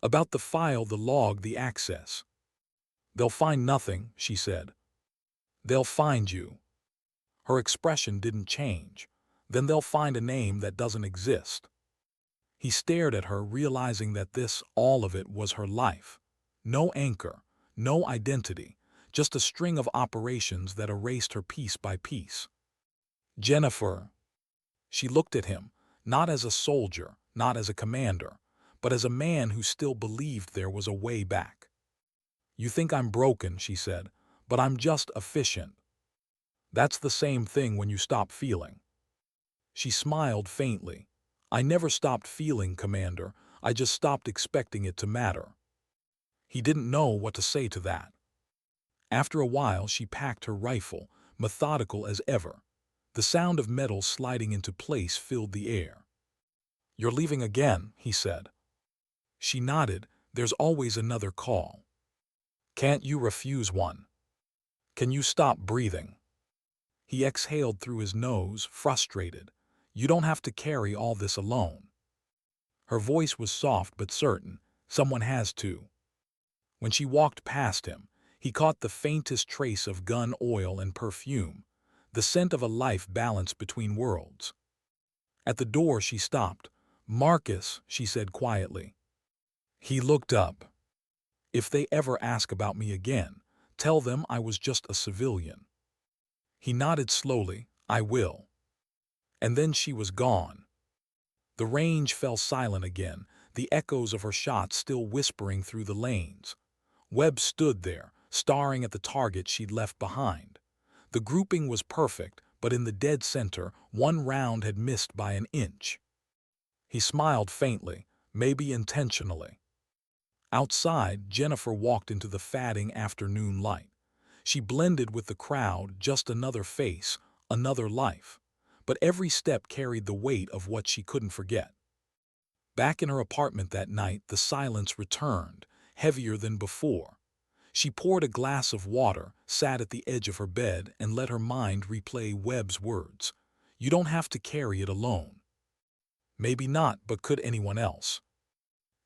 "About the file, the log, the access." "They'll find nothing," she said. "They'll find you." Her expression didn't change. "Then they'll find a name that doesn't exist." He stared at her, realizing that this, all of it, was her life. No anchor, no identity, just a string of operations that erased her piece by piece. "Jennifer." She looked at him, not as a soldier, not as a commander, but as a man who still believed there was a way back. "You think I'm broken," she said, "but I'm just efficient." "That's the same thing when you stop feeling." She smiled faintly. "I never stopped feeling, Commander. I just stopped expecting it to matter." He didn't know what to say to that. After a while, she packed her rifle, methodical as ever. The sound of metal sliding into place filled the air. "You're leaving again," he said. She nodded. "There's always another call." "Can't you refuse one? Can you stop breathing?" He exhaled through his nose, frustrated. "You don't have to carry all this alone." Her voice was soft but certain. "Someone has to." When she walked past him, he caught the faintest trace of gun oil and perfume, the scent of a life balanced between worlds. At the door, she stopped. "Marcus," she said quietly. He looked up. "If they ever ask about me again, tell them I was just a civilian." He nodded slowly. "I will." And then she was gone. The range fell silent again, the echoes of her shots still whispering through the lanes. Webb stood there, staring at the target she'd left behind. The grouping was perfect, but in the dead center, one round had missed by an inch. He smiled faintly, maybe intentionally. Outside, Jennifer walked into the fading afternoon light. She blended with the crowd, just another face, another life. But every step carried the weight of what she couldn't forget. Back in her apartment that night, the silence returned, heavier than before. She poured a glass of water, sat at the edge of her bed, and let her mind replay Webb's words. "You don't have to carry it alone." Maybe not, but could anyone else?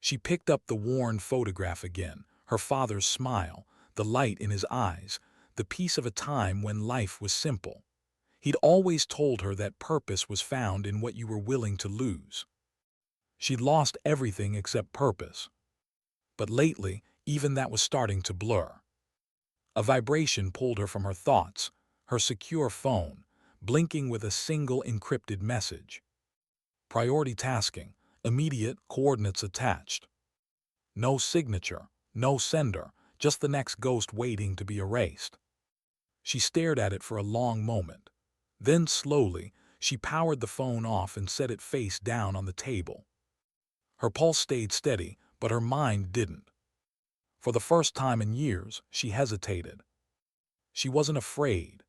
She picked up the worn photograph again, her father's smile, the light in his eyes, the piece of a time when life was simple. He'd always told her that purpose was found in what you were willing to lose. She'd lost everything except purpose. But lately, even that was starting to blur. A vibration pulled her from her thoughts, her secure phone, blinking with a single encrypted message. Priority tasking, immediate, coordinates attached. No signature, no sender, just the next ghost waiting to be erased. She stared at it for a long moment. Then slowly, she powered the phone off and set it face down on the table. Her pulse stayed steady, but her mind didn't. For the first time in years, she hesitated. She wasn't afraid.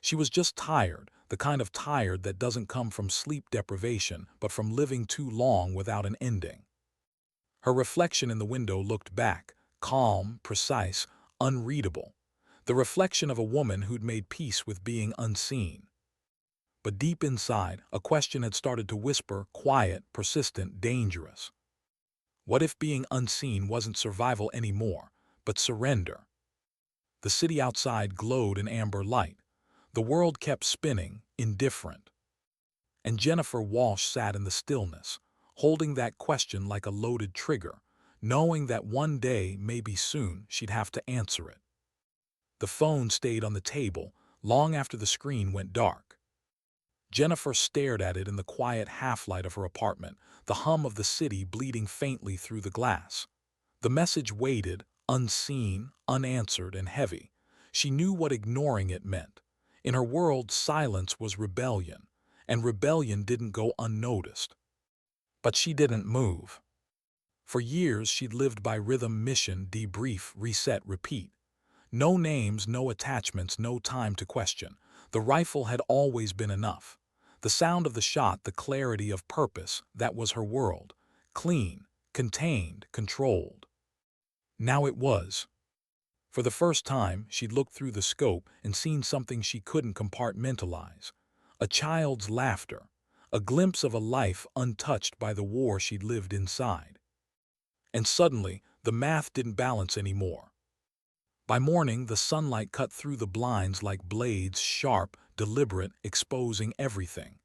She was just tired, the kind of tired that doesn't come from sleep deprivation, but from living too long without an ending. Her reflection in the window looked back, calm, precise, unreadable. The reflection of a woman who'd made peace with being unseen. But deep inside, a question had started to whisper, quiet, persistent, dangerous. What if being unseen wasn't survival anymore, but surrender? The city outside glowed in amber light. The world kept spinning, indifferent. And Jennifer Walsh sat in the stillness, holding that question like a loaded trigger, knowing that one day, maybe soon, she'd have to answer it. The phone stayed on the table, long after the screen went dark. Jennifer stared at it in the quiet half-light of her apartment, the hum of the city bleeding faintly through the glass. The message waited, unseen, unanswered, and heavy. She knew what ignoring it meant. In her world, silence was rebellion, and rebellion didn't go unnoticed. But she didn't move. For years, she'd lived by rhythm, mission, debrief, reset, repeat. No names, no attachments, no time to question. The rifle had always been enough. The sound of the shot, the clarity of purpose, that was her world. Clean, contained, controlled. Now it was. For the first time, she'd looked through the scope and seen something she couldn't compartmentalize. A child's laughter, a glimpse of a life untouched by the war she'd lived inside. And suddenly, the math didn't balance anymore. By morning, the sunlight cut through the blinds like blades, sharp, deliberate, exposing everything.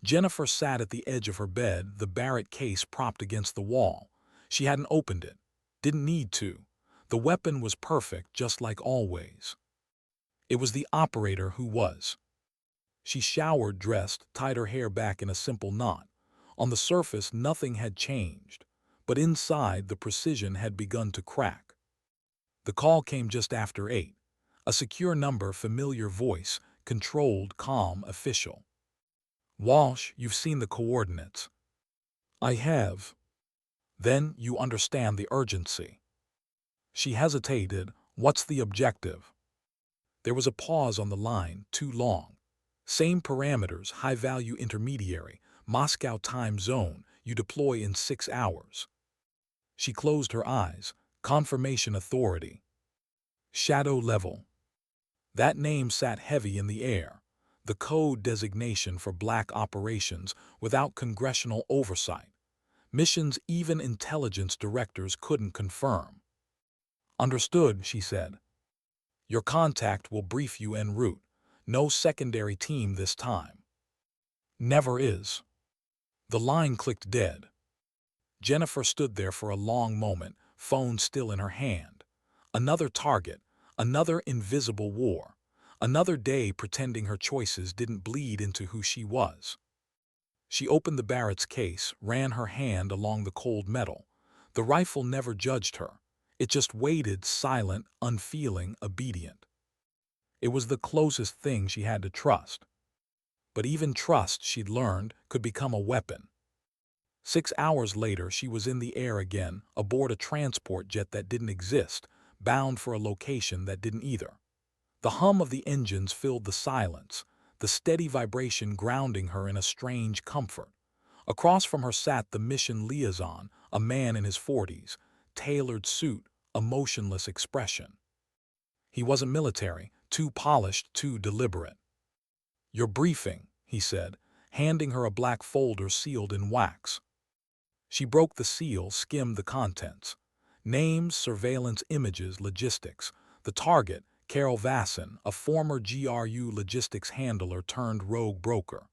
Jennifer sat at the edge of her bed, the Barrett case propped against the wall. She hadn't opened it. Didn't need to. The weapon was perfect, just like always. It was the operator who was. She showered, dressed, tied her hair back in a simple knot. On the surface, nothing had changed. But inside, the precision had begun to crack. The call came just after 8. A secure number, familiar voice, controlled, calm, official. "Walsh, you've seen the coordinates." "I have." "Then you understand the urgency." She hesitated. "What's the objective?" There was a pause on the line, too long. "Same parameters, high-value intermediary, Moscow time zone, you deploy in 6 hours. She closed her eyes. "Confirmation authority." "Shadow level." That name sat heavy in the air. The code designation for black operations without congressional oversight. Missions even intelligence directors couldn't confirm. "Understood," she said. "Your contact will brief you en route. No secondary team this time." "Never is." The line clicked dead. Jennifer stood there for a long moment, phone still in her hand. Another target, another invisible war, another day pretending her choices didn't bleed into who she was. She opened the Barrett's case, ran her hand along the cold metal. The rifle never judged her. It just waited, silent, unfeeling, obedient. It was the closest thing she had to trust. But even trust, she'd learned, could become a weapon. 6 hours later, she was in the air again, aboard a transport jet that didn't exist, bound for a location that didn't either. The hum of the engines filled the silence, the steady vibration grounding her in a strange comfort. Across from her sat the mission liaison, a man in his 40s, tailored suit, a motionless expression. He wasn't military, too polished, too deliberate. "Your briefing," he said, handing her a black folder sealed in wax. She broke the seal, skimmed the contents. Names, surveillance images, logistics. The target, Carol Vasson, a former GRU logistics handler turned rogue broker.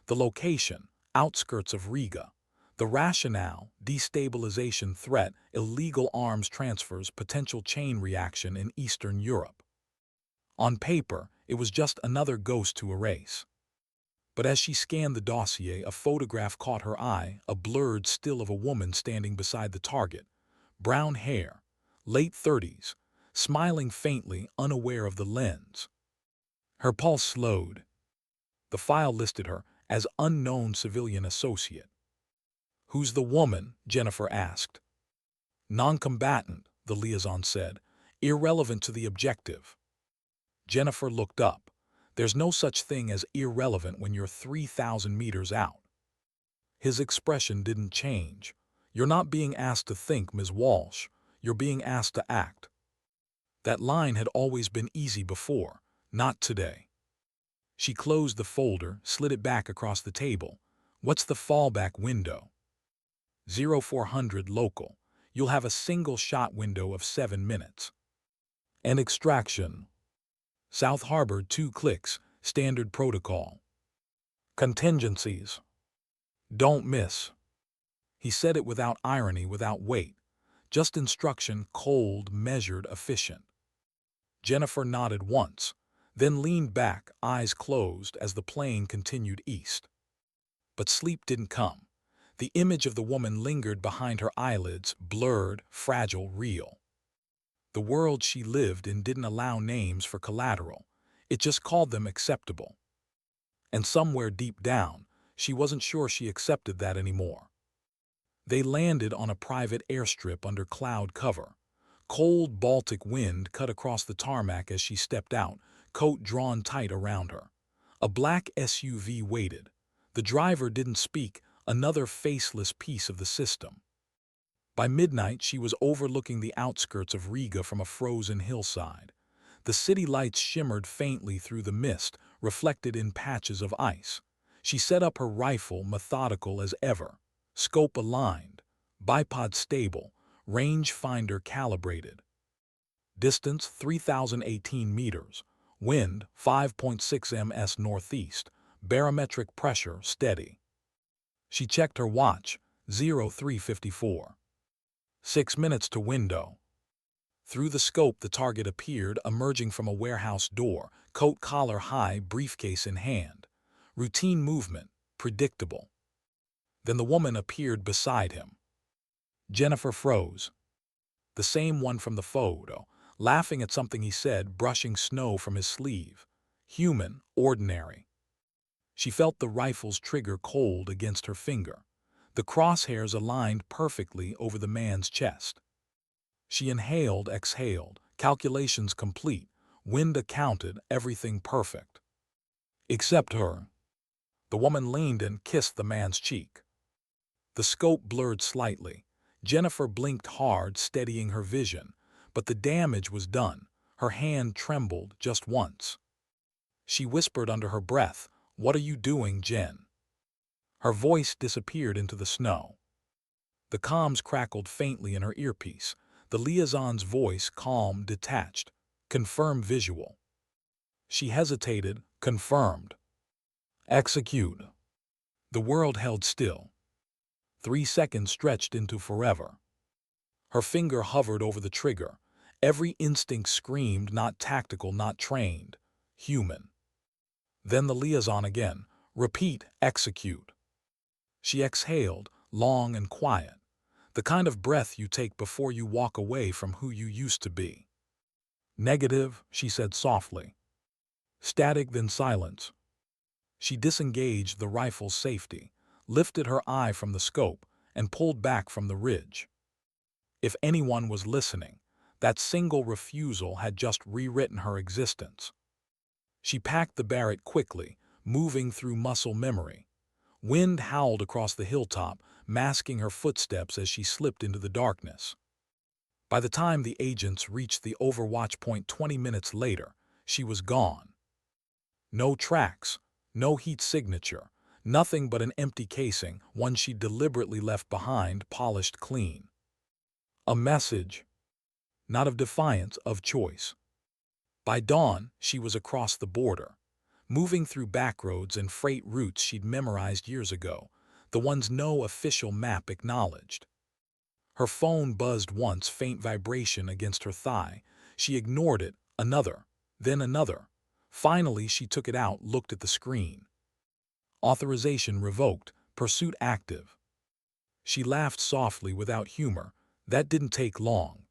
The location, outskirts of Riga. The rationale, destabilization threat, illegal arms transfers, potential chain reaction in Eastern Europe. On paper, it was just another ghost to erase. But as she scanned the dossier, a photograph caught her eye, a blurred still of a woman standing beside the target. Brown hair, late 30s, smiling faintly, unaware of the lens. Her pulse slowed. The file listed her as unknown civilian associate. "Who's the woman?" Jennifer asked. "Non-combatant," the liaison said, "irrelevant to the objective." Jennifer looked up. There's no such thing as irrelevant when you're 3,000 meters out. His expression didn't change. "You're not being asked to think, Ms. Walsh. You're being asked to act." That line had always been easy before, not today. She closed the folder, slid it back across the table. "What's the fallback window?" 0400 local. You'll have a single shot window of 7 minutes. And extraction. South Harbor, 2 clicks, standard protocol. Contingencies. Don't miss. He said it without irony, without weight. Just instruction, cold, measured, efficient. Jennifer nodded once, then leaned back, eyes closed, as the plane continued east. But sleep didn't come. The image of the woman lingered behind her eyelids, blurred, fragile, real. The world she lived in didn't allow names for collateral. It just called them acceptable. And somewhere deep down, she wasn't sure she accepted that anymore. They landed on a private airstrip under cloud cover. Cold Baltic wind cut across the tarmac as she stepped out, coat drawn tight around her. A black SUV waited. The driver didn't speak, another faceless piece of the system. By midnight, she was overlooking the outskirts of Riga from a frozen hillside. The city lights shimmered faintly through the mist, reflected in patches of ice. She set up her rifle, methodical as ever. Scope aligned, bipod stable, rangefinder calibrated. Distance 3,018 meters. Wind 5.6 ms northeast. Barometric pressure steady. She checked her watch, 0354. 6 minutes to window. Through the scope, the target appeared, emerging from a warehouse door, coat collar high, briefcase in hand. Routine movement, predictable. Then the woman appeared beside him. Jennifer froze. The same one from the photo, laughing at something he said, brushing snow from his sleeve. Human, ordinary. She felt the rifle's trigger cold against her finger. The crosshairs aligned perfectly over the man's chest. She inhaled, exhaled, calculations complete, wind accounted, everything perfect. Except her. The woman leaned and kissed the man's cheek. The scope blurred slightly. Jennifer blinked hard, steadying her vision, but the damage was done. Her hand trembled just once. She whispered under her breath, "What are you doing, Jen?" Her voice disappeared into the snow. The comms crackled faintly in her earpiece. The liaison's voice, calm, detached. "Confirm visual." She hesitated, confirmed. "Execute." The world held still. 3 seconds stretched into forever. Her finger hovered over the trigger. Every instinct screamed, not tactical, not trained. Human. Then the liaison again. Repeat, execute. She exhaled, long and quiet. The kind of breath you take before you walk away from who you used to be. Negative, she said softly. Static, then silence. She disengaged the rifle's safety, lifted her eye from the scope, and pulled back from the ridge. If anyone was listening, that single refusal had just rewritten her existence. She packed the Barrett quickly, moving through muscle memory. Wind howled across the hilltop, masking her footsteps as she slipped into the darkness. By the time the agents reached the overwatch point 20 minutes later, she was gone. No tracks, no heat signature, nothing but an empty casing, one she deliberately left behind, polished clean. A message, not of defiance, of choice. By dawn, she was across the border, moving through backroads and freight routes she'd memorized years ago, the ones no official map acknowledged. Her phone buzzed once, faint vibration against her thigh. She ignored it, another, then another. Finally, she took it out, looked at the screen. Authorization revoked, pursuit active. She laughed softly without humor. That didn't take long.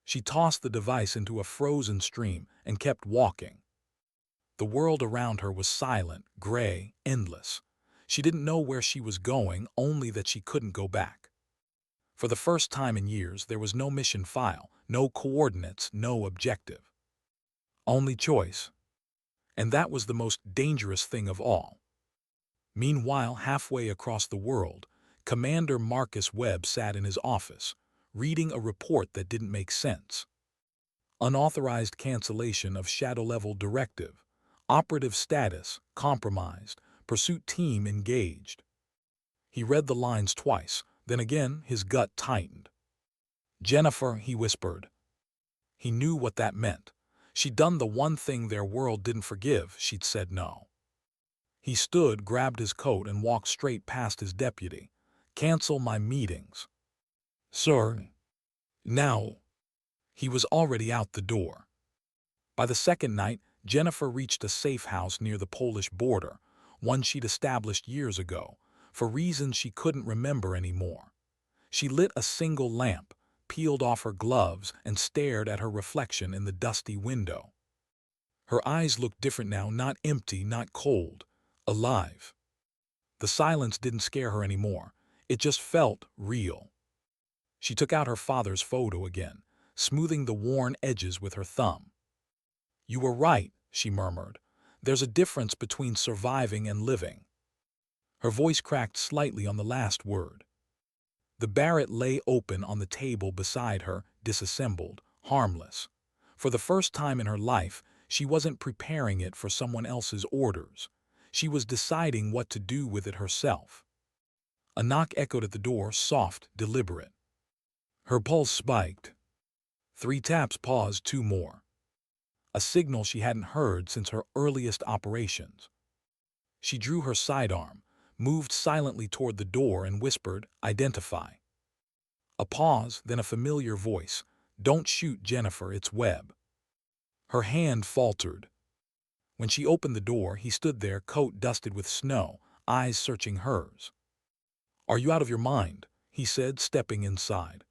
She tossed the device into a frozen stream and kept walking. The world around her was silent, gray, endless. She didn't know where she was going, only that she couldn't go back. For the first time in years, there was no mission file, no coordinates, no objective. Only choice. And that was the most dangerous thing of all. Meanwhile, halfway across the world, Commander Marcus Webb sat in his office, reading a report that didn't make sense. Unauthorized cancellation of shadow-level directive. Operative status, compromised. Pursuit team engaged. He read the lines twice, then again his gut tightened. Jennifer, he whispered. He knew what that meant. She'd done the one thing their world didn't forgive. She'd said no. He stood, grabbed his coat, and walked straight past his deputy. Cancel my meetings. Sir. Now. He was already out the door. By the second night, Jennifer reached a safe house near the Polish border, one she'd established years ago, for reasons she couldn't remember anymore. She lit a single lamp, peeled off her gloves, and stared at her reflection in the dusty window. Her eyes looked different now, not empty, not cold, alive. The silence didn't scare her anymore. It just felt real. She took out her father's photo again, smoothing the worn edges with her thumb. You were right, she murmured. There's a difference between surviving and living. Her voice cracked slightly on the last word. The Barrett lay open on the table beside her, disassembled, harmless. For the first time in her life, she wasn't preparing it for someone else's orders. She was deciding what to do with it herself. A knock echoed at the door, soft, deliberate. Her pulse spiked. 3 taps, paused, 2 more. A signal she hadn't heard since her earliest operations. She drew her sidearm, moved silently toward the door, and whispered, "Identify." A pause, then a familiar voice. "Don't shoot, Jennifer, it's Webb." Her hand faltered. When she opened the door, he stood there, coat dusted with snow, eyes searching hers. "Are you out of your mind?" he said, stepping inside.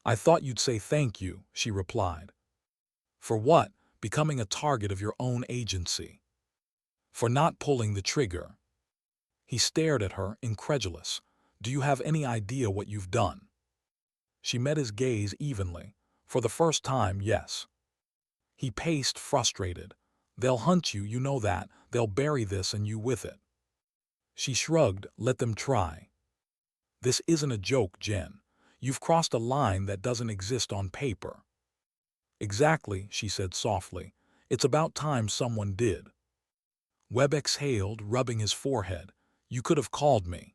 "I thought you'd say thank you," she replied. "For what? Becoming a target of your own agency. For not pulling the trigger." He stared at her, incredulous. "Do you have any idea what you've done?" She met his gaze evenly. "For the first time, yes." He paced, frustrated. "They'll hunt you, you know that. They'll bury this and you with it." She shrugged. "Let them try. This isn't a joke, Jen. You've crossed a line that doesn't exist on paper." "Exactly," she said softly. "It's about time someone did." Webb exhaled, rubbing his forehead. "You could have called me.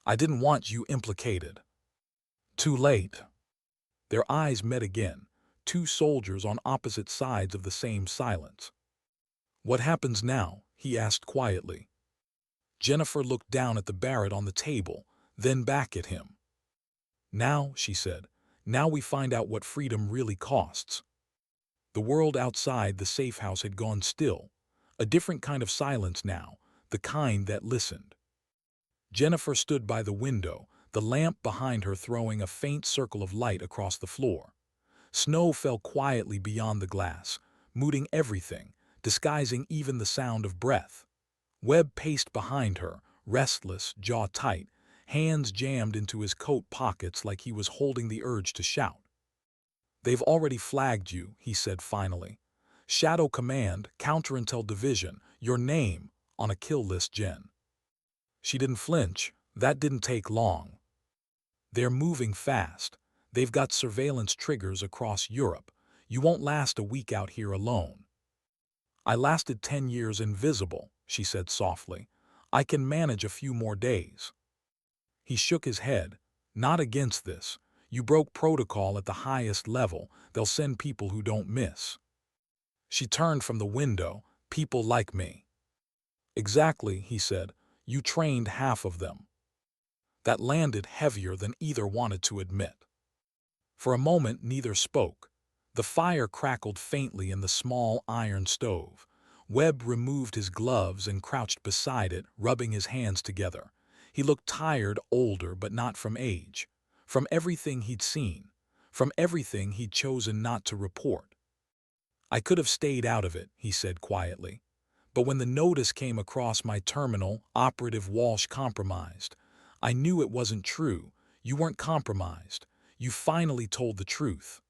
I didn't want you implicated." "Too late." Their eyes met again, 2 soldiers on opposite sides of the same silence. "What happens now?" he asked quietly. Jennifer looked down at the Barrett on the table, then back at him. "Now," she said, "now we find out what freedom really costs." The world outside the safe house had gone still, a different kind of silence now, the kind that listened. Jennifer stood by the window, the lamp behind her throwing a faint circle of light across the floor. Snow fell quietly beyond the glass, muting everything, disguising even the sound of breath. Webb paced behind her, restless, jaw tight, hands jammed into his coat pockets like he was holding the urge to shout. "They've already flagged you," he said finally. "Shadow Command, Counterintel Division, your name on a kill list, Jen." She didn't flinch. That didn't take long. "They're moving fast. They've got surveillance triggers across Europe. You won't last a week out here alone." "I lasted 10 years invisible," she said softly. "I can manage a few more days." He shook his head. "Not against this. You broke protocol at the highest level. They'll send people who don't miss." She turned from the window. "People like me." "Exactly," he said. "You trained half of them." That landed heavier than either wanted to admit. For a moment neither spoke. The fire crackled faintly in the small iron stove. Webb removed his gloves and crouched beside it, rubbing his hands together. He looked tired, older, but not from age. From everything he'd seen. From everything he'd chosen not to report. "I could have stayed out of it," he said quietly. "But when the notice came across my terminal, Operative Walsh compromised. I knew it wasn't true. You weren't compromised. You finally told the truth."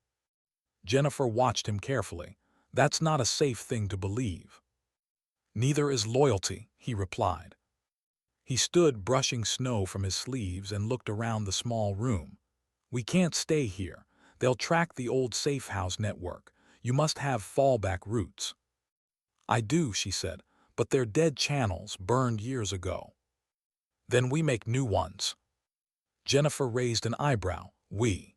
Jennifer watched him carefully. "That's not a safe thing to believe." "Neither is loyalty," he replied. He stood brushing snow from his sleeves and looked around the small room. "We can't stay here. They'll track the old safe house network. You must have fallback routes." "I do," she said, "but they're dead channels, burned years ago." "Then we make new ones." Jennifer raised an eyebrow. "We?"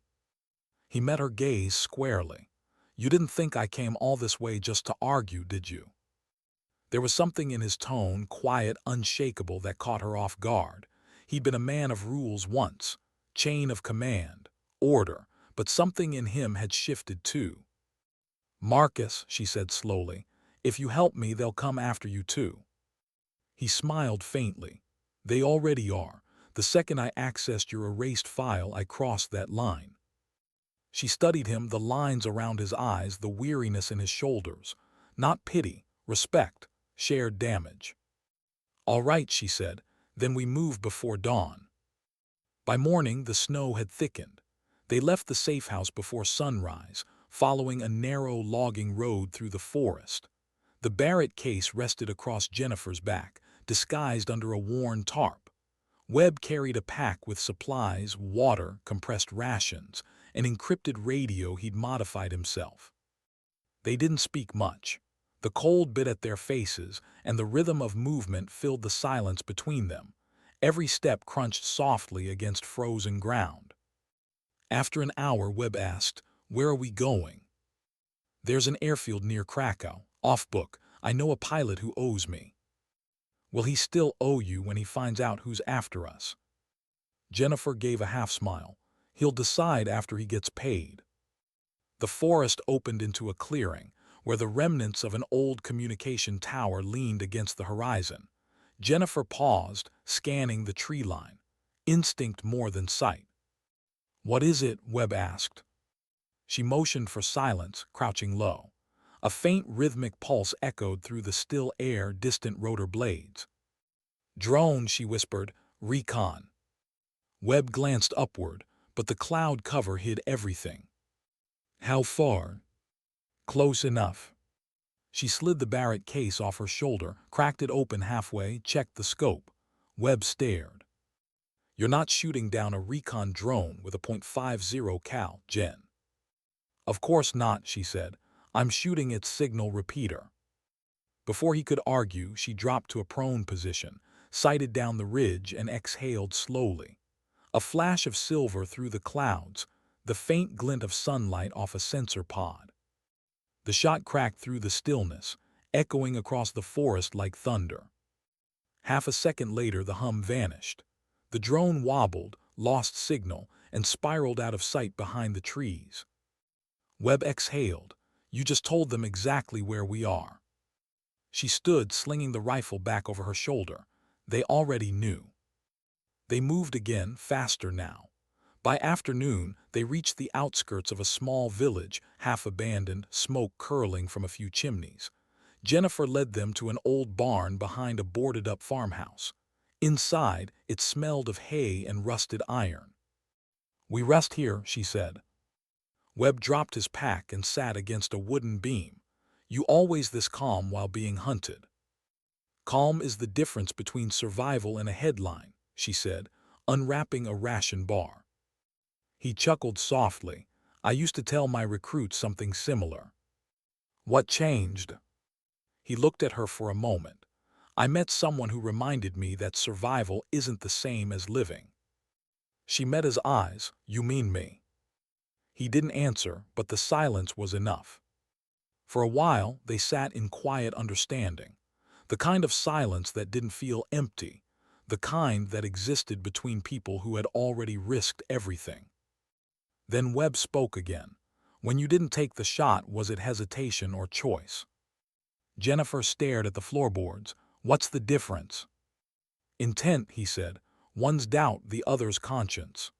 He met her gaze squarely. "You didn't think I came all this way just to argue, did you?" There was something in his tone, quiet, unshakable, that caught her off guard. He'd been a man of rules once, chain of command, order, but something in him had shifted too. "Marcus," she said slowly, "if you help me, they'll come after you too." He smiled faintly. "They already are. The second I accessed your erased file, I crossed that line." She studied him, the lines around his eyes, the weariness in his shoulders. Not pity, respect, shared damage. "All right," she said, "then we move before dawn." By morning, the snow had thickened. They left the safe house before sunrise, following a narrow logging road through the forest. The Barrett case rested across Jennifer's back, disguised under a worn tarp. Webb carried a pack with supplies, water, compressed rations, an encrypted radio he'd modified himself. They didn't speak much. The cold bit at their faces, and the rhythm of movement filled the silence between them. Every step crunched softly against frozen ground. After an hour, Webb asked, "Where are we going?" "There's an airfield near Krakow, off book. I know a pilot who owes me." "Will he still owe you when he finds out who's after us?" Jennifer gave a half-smile. "He'll decide after he gets paid." The forest opened into a clearing, where the remnants of an old communication tower leaned against the horizon. Jennifer paused, scanning the tree line. Instinct more than sight. "What is it?" Webb asked. She motioned for silence, crouching low. A faint rhythmic pulse echoed through the still air, distant rotor blades. "Drone," she whispered. "Recon." Webb glanced upward, but the cloud cover hid everything. "How far?" "Close enough." She slid the Barrett case off her shoulder, cracked it open halfway, checked the scope. Webb stared. "You're not shooting down a recon drone with a .50 cal, Jen." "Of course not," she said. "I'm shooting its signal repeater." Before he could argue, she dropped to a prone position, sighted down the ridge, and exhaled slowly. A flash of silver through the clouds, the faint glint of sunlight off a sensor pod. The shot cracked through the stillness, echoing across the forest like thunder. Half a second later, the hum vanished. The drone wobbled, lost signal, and spiraled out of sight behind the trees. Webb exhaled. You just told them exactly where we are. She stood, slinging the rifle back over her shoulder. They already knew. They moved again, faster now. By afternoon, they reached the outskirts of a small village, half abandoned, smoke curling from a few chimneys. Jennifer led them to an old barn behind a boarded-up farmhouse. Inside, it smelled of hay and rusted iron. "We rest here," she said. Webb dropped his pack and sat against a wooden beam. "You always this calm while being hunted." "Calm is the difference between survival and a headline," she said, unwrapping a ration bar. He chuckled softly. "I used to tell my recruits something similar." "What changed?" He looked at her for a moment. "I met someone who reminded me that survival isn't the same as living." She met his eyes. "You mean me?" He didn't answer, but the silence was enough. For a while, they sat in quiet understanding. The kind of silence that didn't feel empty. The kind that existed between people who had already risked everything. Then Webb spoke again. "When you didn't take the shot, was it hesitation or choice?" Jennifer stared at the floorboards. "What's the difference?" "Intent," he said. "One's doubt, the other's conscience."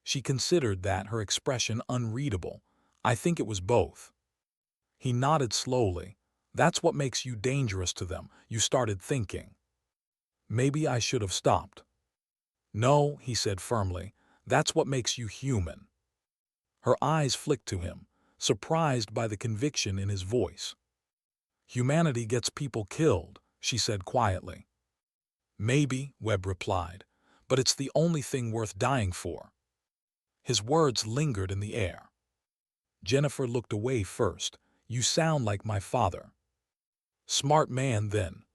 She considered that, her expression unreadable. "I think it was both." He nodded slowly. "That's what makes you dangerous to them. You started thinking." "Maybe I should have stopped." "No," he said firmly. "That's what makes you human." Her eyes flicked to him, surprised by the conviction in his voice. "Humanity gets people killed," she said quietly. "Maybe," Webb replied, "but it's the only thing worth dying for." His words lingered in the air. Jennifer looked away first. "You sound like my father." "Smart man, then."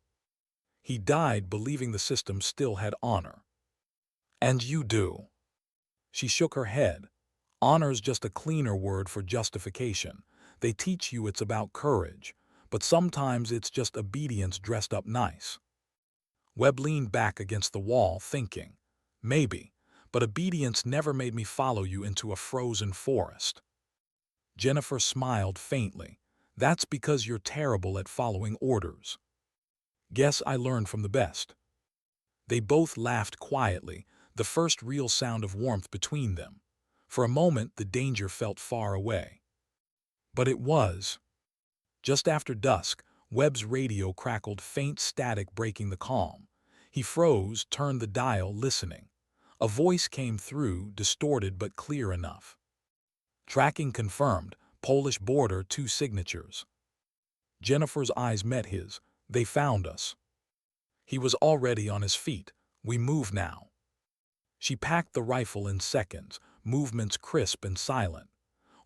"He died believing the system still had honor." "And you do." She shook her head. "Honor's just a cleaner word for justification. They teach you it's about courage, but sometimes it's just obedience dressed up nice." Webb leaned back against the wall, thinking. "Maybe, but obedience never made me follow you into a frozen forest." Jennifer smiled faintly. "That's because you're terrible at following orders." "Guess I learned from the best." They both laughed quietly, the first real sound of warmth between them. For a moment, the danger felt far away. But it was. Just after dusk, Webb's radio crackled, faint static breaking the calm. He froze, turned the dial, listening. A voice came through, distorted but clear enough. "Tracking confirmed. Polish border, 2 signatures." Jennifer's eyes met his. "They found us." He was already on his feet. "We move now." She packed the rifle in seconds, movements crisp and silent.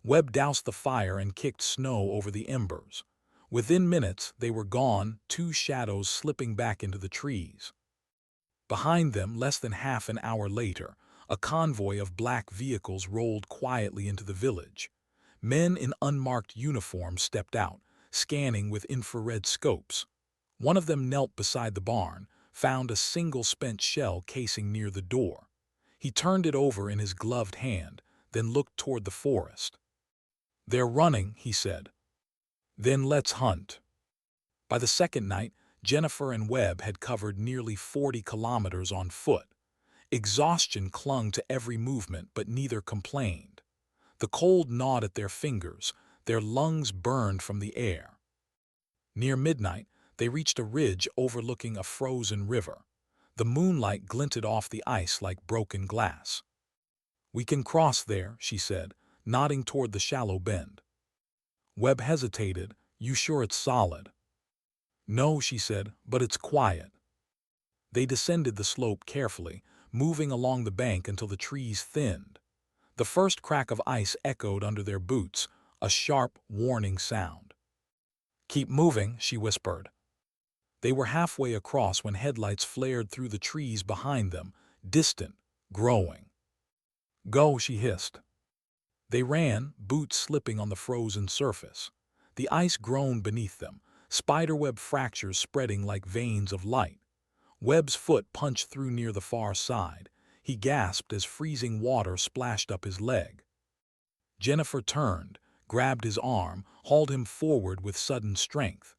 Webb doused the fire and kicked snow over the embers. Within minutes, they were gone, 2 shadows slipping back into the trees. Behind them, less than half an hour later, a convoy of black vehicles rolled quietly into the village. Men in unmarked uniforms stepped out, scanning with infrared scopes. One of them knelt beside the barn, found a single spent shell casing near the door. He turned it over in his gloved hand, then looked toward the forest. "They're running," he said. "Then let's hunt." By the second night, Jennifer and Webb had covered nearly 40 kilometers on foot. Exhaustion clung to every movement, but neither complained. The cold gnawed at their fingers, their lungs burned from the air. Near midnight, they reached a ridge overlooking a frozen river. The moonlight glinted off the ice like broken glass. "We can cross there," she said, nodding toward the shallow bend. Webb hesitated. "You sure it's solid?" "No," she said, "but it's quiet." They descended the slope carefully, moving along the bank until the trees thinned. The first crack of ice echoed under their boots, a sharp, warning sound. "Keep moving," she whispered. They were halfway across when headlights flared through the trees behind them, distant, growing. "Go," she hissed. They ran, boots slipping on the frozen surface. The ice groaned beneath them, spiderweb fractures spreading like veins of light. Webb's foot punched through near the far side. He gasped as freezing water splashed up his leg. Jennifer turned, grabbed his arm, hauled him forward with sudden strength.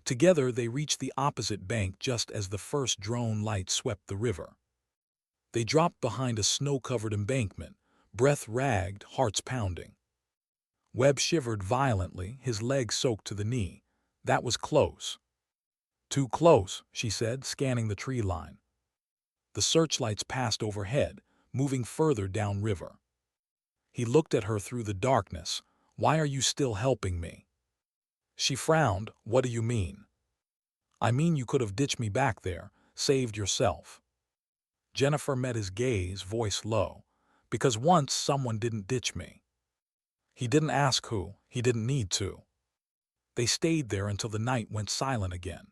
Together they reached the opposite bank just as the first drone light swept the river. They dropped behind a snow-covered embankment, breath ragged, hearts pounding. Webb shivered violently, his leg soaked to the knee. That was close. Too close, she said, scanning the tree line. The searchlights passed overhead, moving further downriver. He looked at her through the darkness. Why are you still helping me? She frowned. What do you mean? I mean you could have ditched me back there, saved yourself. Jennifer met his gaze, voice low. Because once someone didn't ditch me. He didn't ask who, he didn't need to. They stayed there until the night went silent again.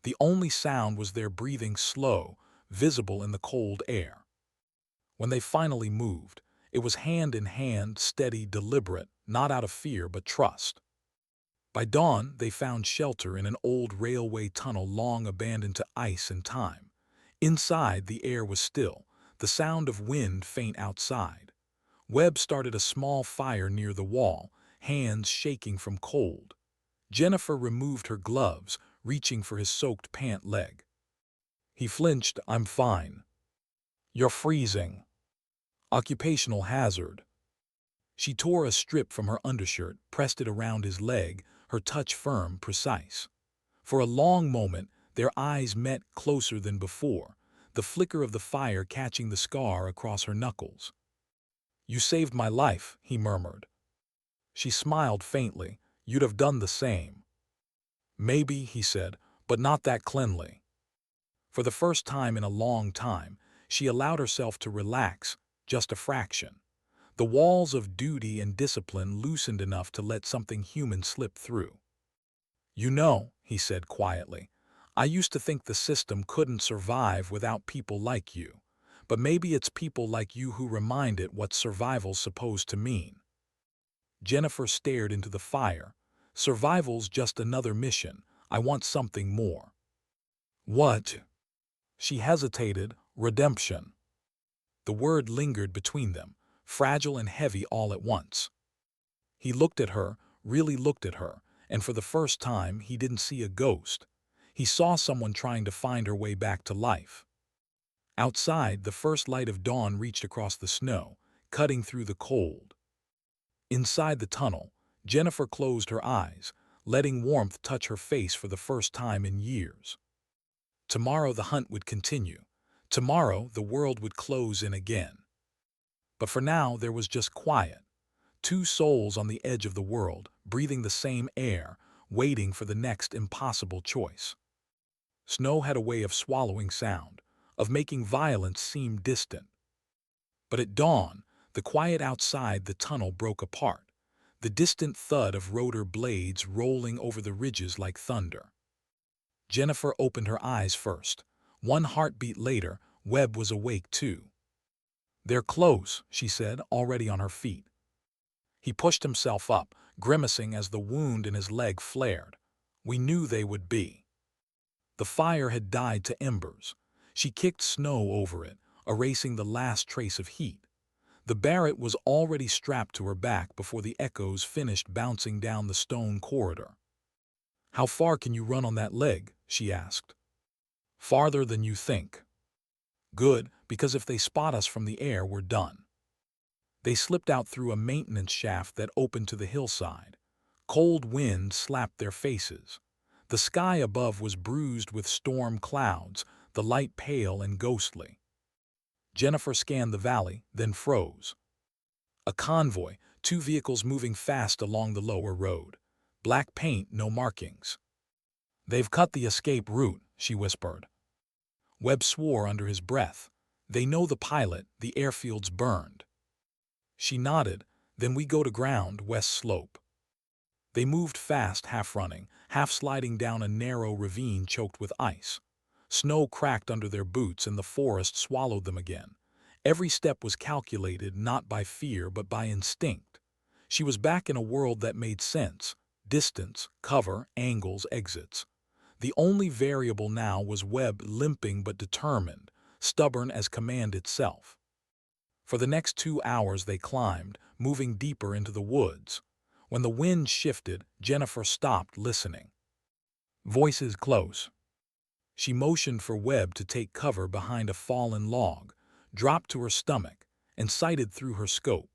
The only sound was their breathing, slow, visible in the cold air. When they finally moved, it was hand in hand, steady, deliberate, not out of fear but trust. By dawn, they found shelter in an old railway tunnel long abandoned to ice and time. Inside, the air was still, the sound of wind faint outside. Webb started a small fire near the wall, hands shaking from cold. Jennifer removed her gloves, reaching for his soaked pant leg. He flinched. I'm fine. You're freezing. Occupational hazard. She tore a strip from her undershirt, pressed it around his leg, her touch firm, precise. For a long moment, their eyes met, closer than before, the flicker of the fire catching the scar across her knuckles. You saved my life, he murmured. She smiled faintly. You'd have done the same. Maybe, he said, but not that cleanly. For the first time in a long time, she allowed herself to relax, just a fraction. The walls of duty and discipline loosened enough to let something human slip through. You know, he said quietly, I used to think the system couldn't survive without people like you. But maybe it's people like you who remind it what survival's supposed to mean. Jennifer stared into the fire. Survival's just another mission. I want something more. What? She hesitated. Redemption. The word lingered between them, fragile and heavy all at once. He looked at her, really looked at her, and for the first time he didn't see a ghost. He saw someone trying to find her way back to life. Outside, the first light of dawn reached across the snow, cutting through the cold. Inside the tunnel, Jennifer closed her eyes, letting warmth touch her face for the first time in years. Tomorrow the hunt would continue. Tomorrow the world would close in again. But for now there was just quiet. Two souls on the edge of the world, breathing the same air, waiting for the next impossible choice. Snow had a way of swallowing sound, of making violence seem distant. But at dawn, the quiet outside the tunnel broke apart, the distant thud of rotor blades rolling over the ridges like thunder. Jennifer opened her eyes first. One heartbeat later, Webb was awake too. They're close, she said, already on her feet. He pushed himself up, grimacing as the wound in his leg flared. We knew they would be. The fire had died to embers. She kicked snow over it, erasing the last trace of heat. The Barrett was already strapped to her back before the echoes finished bouncing down the stone corridor. How far can you run on that leg? She asked. Farther than you think. Good, because if they spot us from the air, we're done. They slipped out through a maintenance shaft that opened to the hillside. Cold wind slapped their faces. The sky above was bruised with storm clouds, the light pale and ghostly. Jennifer scanned the valley, then froze. A convoy, two vehicles moving fast along the lower road. Black paint, no markings. They've cut the escape route, she whispered. Webb swore under his breath. They know the pilot, the airfield's burned. She nodded. Then we go to ground, west slope. They moved fast, half running, half sliding down a narrow ravine choked with ice. Snow cracked under their boots and the forest swallowed them again. Every step was calculated not by fear but by instinct. She was back in a world that made sense. Distance, cover, angles, exits. The only variable now was Webb, limping but determined, stubborn as command itself. For the next 2 hours they climbed, moving deeper into the woods. When the wind shifted, Jennifer stopped, listening. Voices close. She motioned for Webb to take cover behind a fallen log, dropped to her stomach, and sighted through her scope.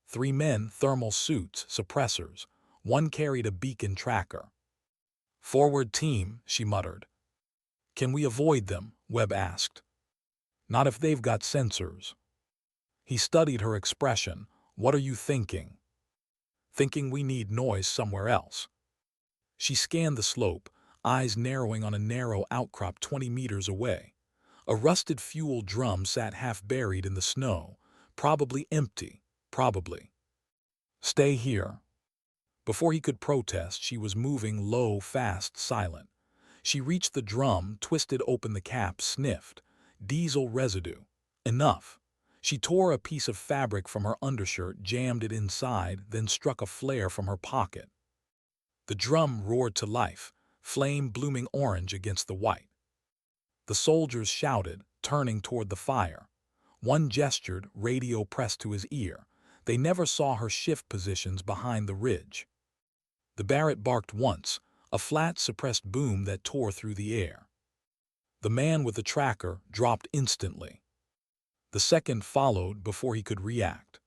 3 men, thermal suits, suppressors. One carried a beacon tracker. "Forward team," she muttered. "Can we avoid them?" Webb asked. "Not if they've got sensors." He studied her expression. "What are you thinking?" "Thinking we need noise somewhere else." She scanned the slope, eyes narrowing on a narrow outcrop 20 meters away. A rusted fuel drum sat half buried in the snow, probably empty, probably. "Stay here." Before he could protest, she was moving low, fast, silent. She reached the drum, twisted open the cap, sniffed. Diesel residue. Enough. She tore a piece of fabric from her undershirt, jammed it inside, then struck a flare from her pocket. The drum roared to life, flame blooming orange against the white. The soldiers shouted, turning toward the fire. One gestured, radio pressed to his ear. They never saw her shift positions behind the ridge. The Barrett barked once, a flat, suppressed boom that tore through the air. The man with the tracker dropped instantly. The second followed before he could react.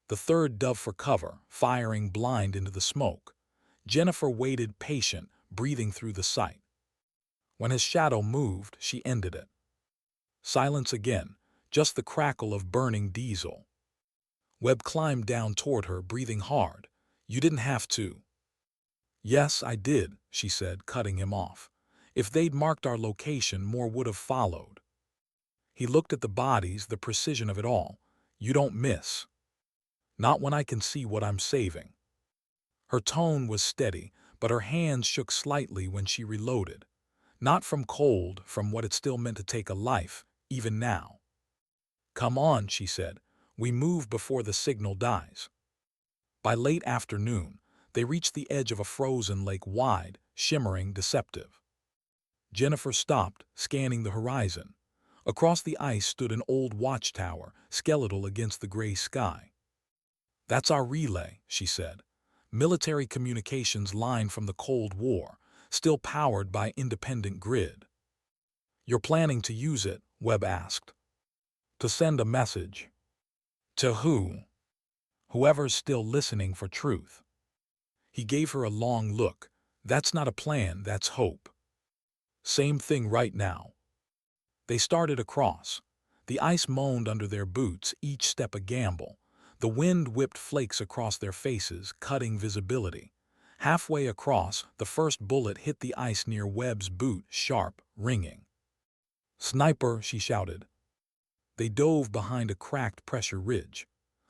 The third dove for cover, firing blind into the smoke. Jennifer waited, patient, breathing through the sight. When his shadow moved, she ended it. Silence again, just the crackle of burning diesel. Webb climbed down toward her, breathing hard. "You didn't have to." "Yes, I did," she said, cutting him off. "If they'd marked our location, more would have followed." He looked at the bodies, the precision of it all. "You don't miss." "Not when I can see what I'm saving." Her tone was steady, but her hands shook slightly when she reloaded. Not from cold, from what it still meant to take a life, even now. "Come on," she said. "We move before the signal dies." By late afternoon, they reached the edge of a frozen lake, wide, shimmering, deceptive. Jennifer stopped, scanning the horizon. Across the ice stood an old watchtower, skeletal against the gray sky. "That's our relay," she said. "Military communications line from the Cold War, still powered by independent grid." "You're planning to use it?" Webb asked. "To send a message." "To who?" "Whoever's still listening for truth." He gave her a long look. "That's not a plan, that's hope." "Same thing right now." They started across. The ice moaned under their boots, each step a gamble. The wind whipped flakes across their faces, cutting visibility. Halfway across, the first bullet hit the ice near Webb's boot, sharp, ringing. "Sniper!" she shouted. They dove behind a cracked pressure ridge.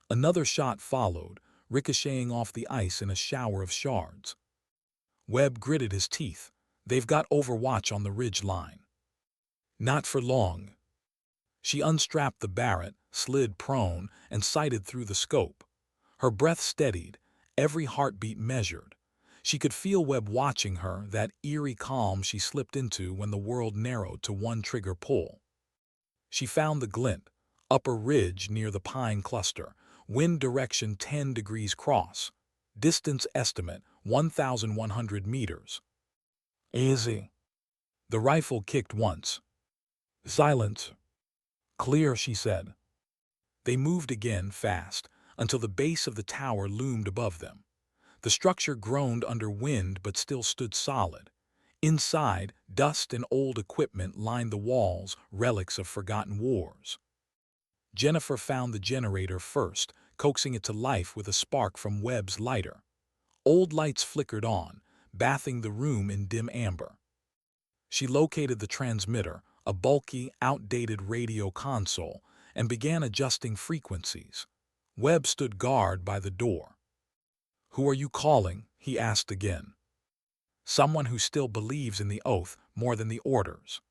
Another shot followed, ricocheting off the ice in a shower of shards. Webb gritted his teeth. "They've got overwatch on the ridge line." "Not for long." She unstrapped the Barrett, slid prone, and sighted through the scope. Her breath steadied, every heartbeat measured. She could feel Webb watching her, that eerie calm she slipped into when the world narrowed to one trigger pull. She found the glint, upper ridge near the pine cluster, wind direction 10 degrees cross. Distance estimate 1,100 meters. "Easy." The rifle kicked once. "Silence." "Clear," she said. They moved again, fast, until the base of the tower loomed above them. The structure groaned under wind but still stood solid. Inside, dust and old equipment lined the walls, relics of forgotten wars. Jennifer found the generator first, coaxing it to life with a spark from Webb's lighter. Old lights flickered on, bathing the room in dim amber. She located the transmitter, a bulky, outdated radio console, and began adjusting frequencies. Webb stood guard by the door. "Who are you calling?" he asked again. "Someone who still believes in the oath more than the orders."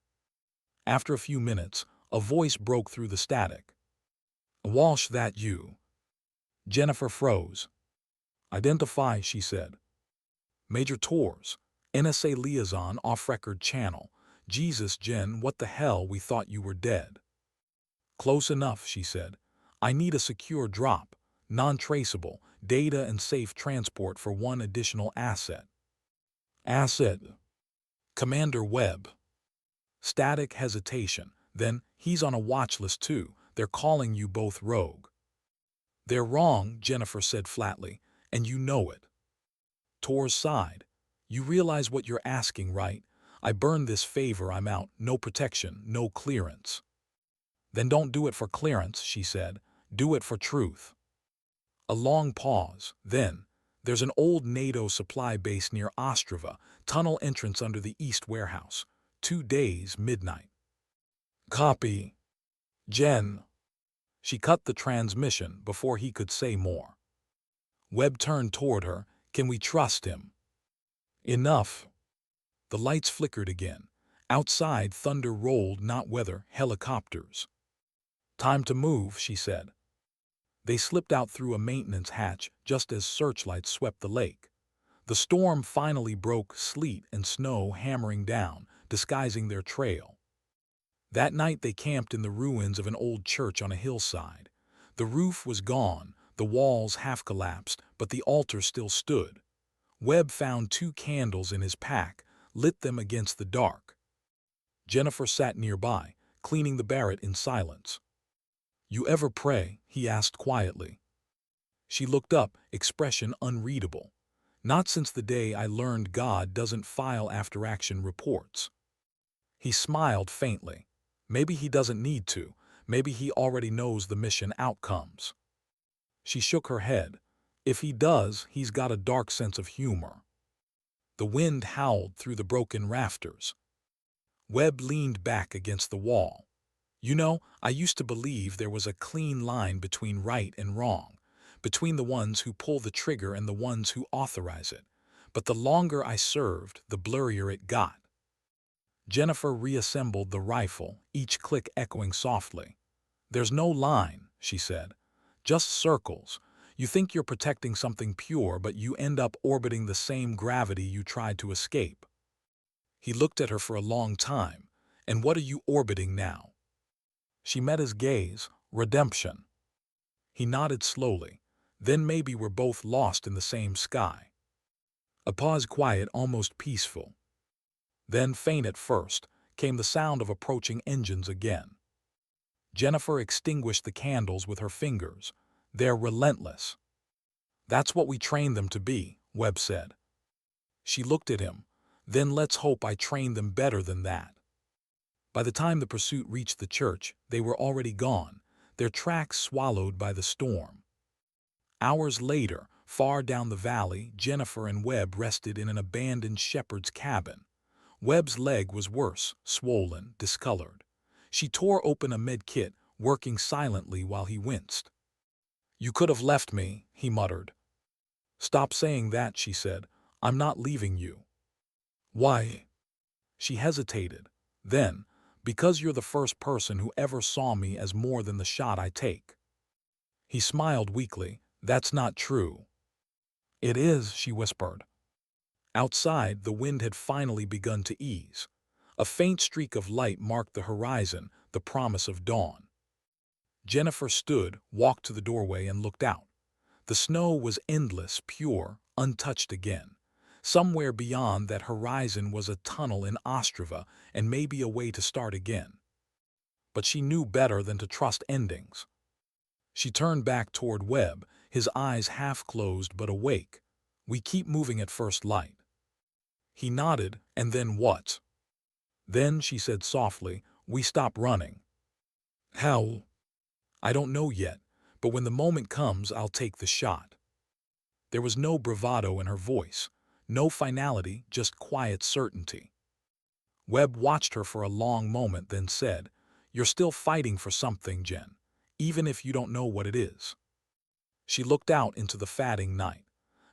After a few minutes, a voice broke through the static. "Walsh, that you?" Jennifer froze. "Identify," she said. "Major Torres, NSA liaison off-record channel. Jesus, Jen, what the hell, we thought you were dead. Close enough, she said. I need a secure drop, non-traceable, data and safe transport for one additional asset. Asset. Commander Webb. Static hesitation. Then, he's on a watch list too. They're calling you both rogue. They're wrong, Jennifer said flatly, and you know it. Tor's sighed. You realize what you're asking, right? I burned this favor, I'm out, no protection, no clearance. Then don't do it for clearance, she said. Do it for truth. A long pause. Then, there's an old NATO supply base near Ostrava, tunnel entrance under the east warehouse. 2 days, midnight. Copy. Jen. She cut the transmission before he could say more. Webb turned toward her. Can we trust him? Enough. The lights flickered again. Outside, thunder rolled, not weather, helicopters. Time to move, she said. They slipped out through a maintenance hatch just as searchlights swept the lake. The storm finally broke, sleet and snow hammering down, disguising their trail. That night they camped in the ruins of an old church on a hillside. The roof was gone, the walls half collapsed, but the altar still stood. Webb found 2 candles in his pack, lit them against the dark. Jennifer sat nearby, cleaning the Barrett in silence. You ever pray? He asked quietly. She looked up, expression unreadable. Not since the day I learned God doesn't file after-action reports. He smiled faintly. Maybe he doesn't need to. Maybe he already knows the mission outcomes. She shook her head. If he does, he's got a dark sense of humor. The wind howled through the broken rafters. Webb leaned back against the wall. You know, I used to believe there was a clean line between right and wrong, between the ones who pull the trigger and the ones who authorize it. But the longer I served, the blurrier it got. Jennifer reassembled the rifle, each click echoing softly. There's no line, she said. Just circles. You think you're protecting something pure, but you end up orbiting the same gravity you tried to escape. He looked at her for a long time. And what are you orbiting now? She met his gaze. Redemption. He nodded slowly. Then maybe we're both lost in the same sky. A pause, quiet, almost peaceful. Then, faint at first, came the sound of approaching engines again. Jennifer extinguished the candles with her fingers. They're relentless. That's what we train them to be, Webb said. She looked at him. Then let's hope I train them better than that. By the time the pursuit reached the church, they were already gone, their tracks swallowed by the storm. Hours later, far down the valley, Jennifer and Webb rested in an abandoned shepherd's cabin. Webb's leg was worse, swollen, discolored. She tore open a med kit, working silently while he winced. You could have left me, he muttered. Stop saying that, she said. I'm not leaving you. Why? She hesitated. Then, because you're the first person who ever saw me as more than the shot I take. He smiled weakly. That's not true. It is, she whispered. Outside, the wind had finally begun to ease. A faint streak of light marked the horizon, the promise of dawn. Jennifer stood, walked to the doorway, and looked out. The snow was endless, pure, untouched again. Somewhere beyond that horizon was a tunnel in Ostrava and maybe a way to start again. But she knew better than to trust endings. She turned back toward Webb, his eyes half closed but awake. We keep moving at first light. He nodded, and then what? Then, she said softly, we stop running. How? I don't know yet, but when the moment comes, I'll take the shot. There was no bravado in her voice, no finality, just quiet certainty. Webb watched her for a long moment, then said, You're still fighting for something, Jen, even if you don't know what it is. She looked out into the fading night.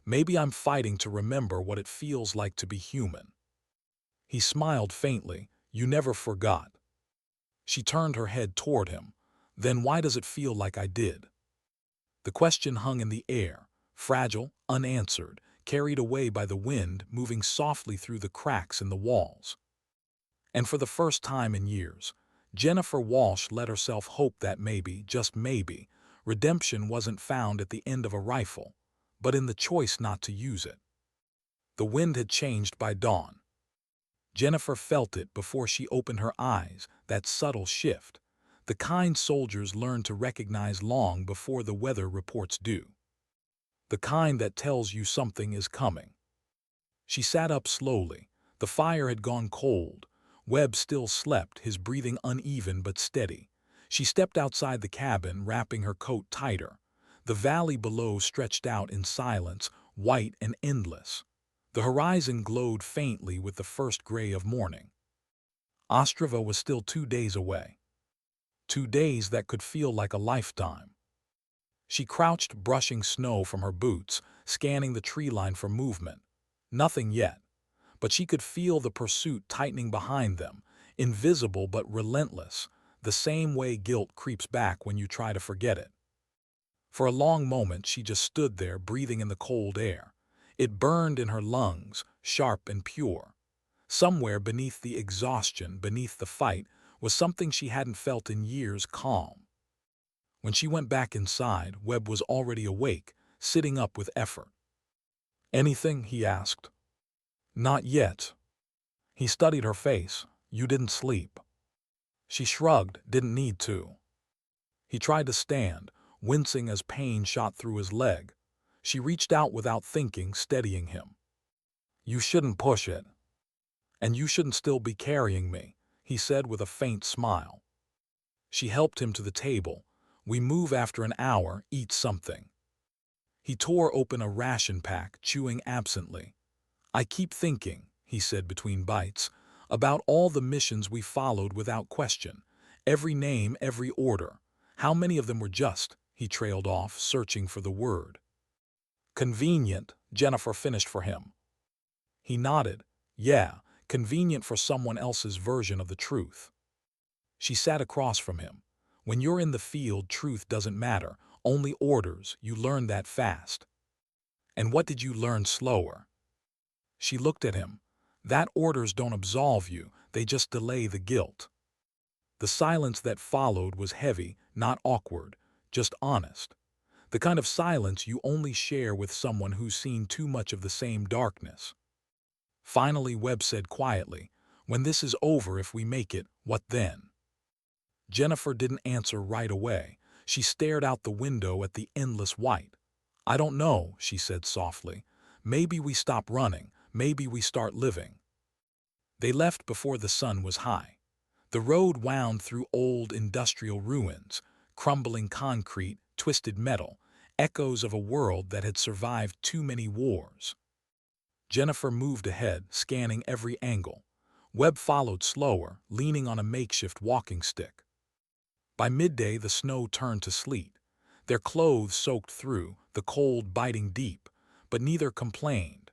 Maybe I'm fighting to remember what it feels like to be human. He smiled faintly. You never forgot. She turned her head toward him. Then why does it feel like I did? The question hung in the air, fragile, unanswered, carried away by the wind moving softly through the cracks in the walls. And for the first time in years, Jennifer Walsh let herself hope that maybe, just maybe, redemption wasn't found at the end of a rifle, but in the choice not to use it. The wind had changed by dawn. Jennifer felt it before she opened her eyes, that subtle shift, the kind soldiers learn to recognize long before the weather reports do. The kind that tells you something is coming. She sat up slowly. The fire had gone cold. Webb still slept, his breathing uneven but steady. She stepped outside the cabin, wrapping her coat tighter. The valley below stretched out in silence, white and endless. The horizon glowed faintly with the first gray of morning. Ostrava was still 2 days away. 2 days that could feel like a lifetime. She crouched, brushing snow from her boots, scanning the tree line for movement. Nothing yet, but she could feel the pursuit tightening behind them, invisible but relentless, the same way guilt creeps back when you try to forget it. For a long moment she just stood there, breathing in the cold air. It burned in her lungs, sharp and pure. Somewhere beneath the exhaustion, beneath the fight, was something she hadn't felt in years: calm. When she went back inside, Webb was already awake, sitting up with effort. "Anything?" he asked. "Not yet." He studied her face. "You didn't sleep." She shrugged. "Didn't need to." He tried to stand, wincing as pain shot through his leg. She reached out without thinking, steadying him. "You shouldn't push it. And you shouldn't still be carrying me," he said with a faint smile. She helped him to the table. "We move after an hour, eat something." He tore open a ration pack, chewing absently. "I keep thinking," he said between bites, "about all the missions we followed without question. Every name, every order. How many of them were just?" He trailed off, searching for the word. "Convenient," Jennifer finished for him. He nodded. "Yeah, convenient for someone else's version of the truth." She sat across from him. "When you're in the field, truth doesn't matter, only orders. You learn that fast." "And what did you learn slower?" She looked at him. "That orders don't absolve you, they just delay the guilt." The silence that followed was heavy, not awkward, just honest. The kind of silence you only share with someone who's seen too much of the same darkness. Finally, Webb said quietly, "When this is over, if we make it, what then?" Jennifer didn't answer right away. She stared out the window at the endless white. "I don't know," she said softly. "Maybe we stop running, maybe we start living." They left before the sun was high. The road wound through old industrial ruins, crumbling concrete, twisted metal, echoes of a world that had survived too many wars. Jennifer moved ahead, scanning every angle. Webb followed slower, leaning on a makeshift walking stick. By midday, the snow turned to sleet. Their clothes soaked through, the cold biting deep, but neither complained.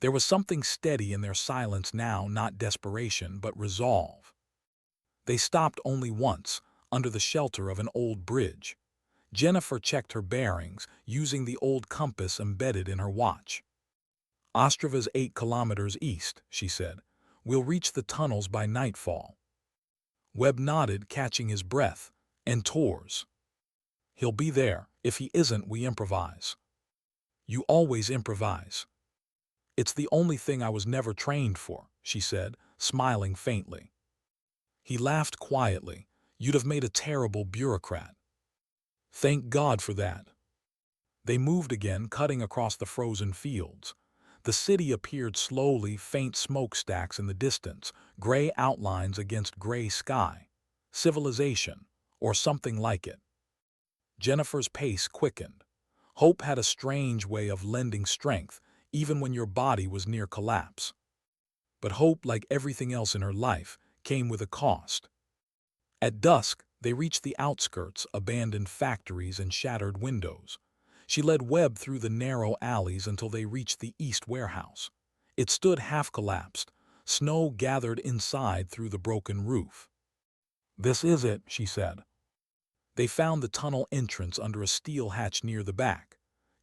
There was something steady in their silence now, not desperation, but resolve. They stopped only once, under the shelter of an old bridge. Jennifer checked her bearings, using the old compass embedded in her watch. "Ostrava's 8 kilometers east," she said. "We'll reach the tunnels by nightfall." Webb nodded, catching his breath. "And Tors?" "He'll be there. If he isn't, we improvise." "You always improvise." "It's the only thing I was never trained for," she said, smiling faintly. He laughed quietly. "You'd have made a terrible bureaucrat." "Thank God for that." They moved again, cutting across the frozen fields. The city appeared slowly, faint smokestacks in the distance, gray outlines against gray sky. Civilization, or something like it. Jennifer's pace quickened. Hope had a strange way of lending strength, even when your body was near collapse. But hope, like everything else in her life, came with a cost. At dusk, they reached the outskirts, abandoned factories and shattered windows. She led Webb through the narrow alleys until they reached the east warehouse. It stood half-collapsed. Snow gathered inside through the broken roof. "This is it," she said. They found the tunnel entrance under a steel hatch near the back.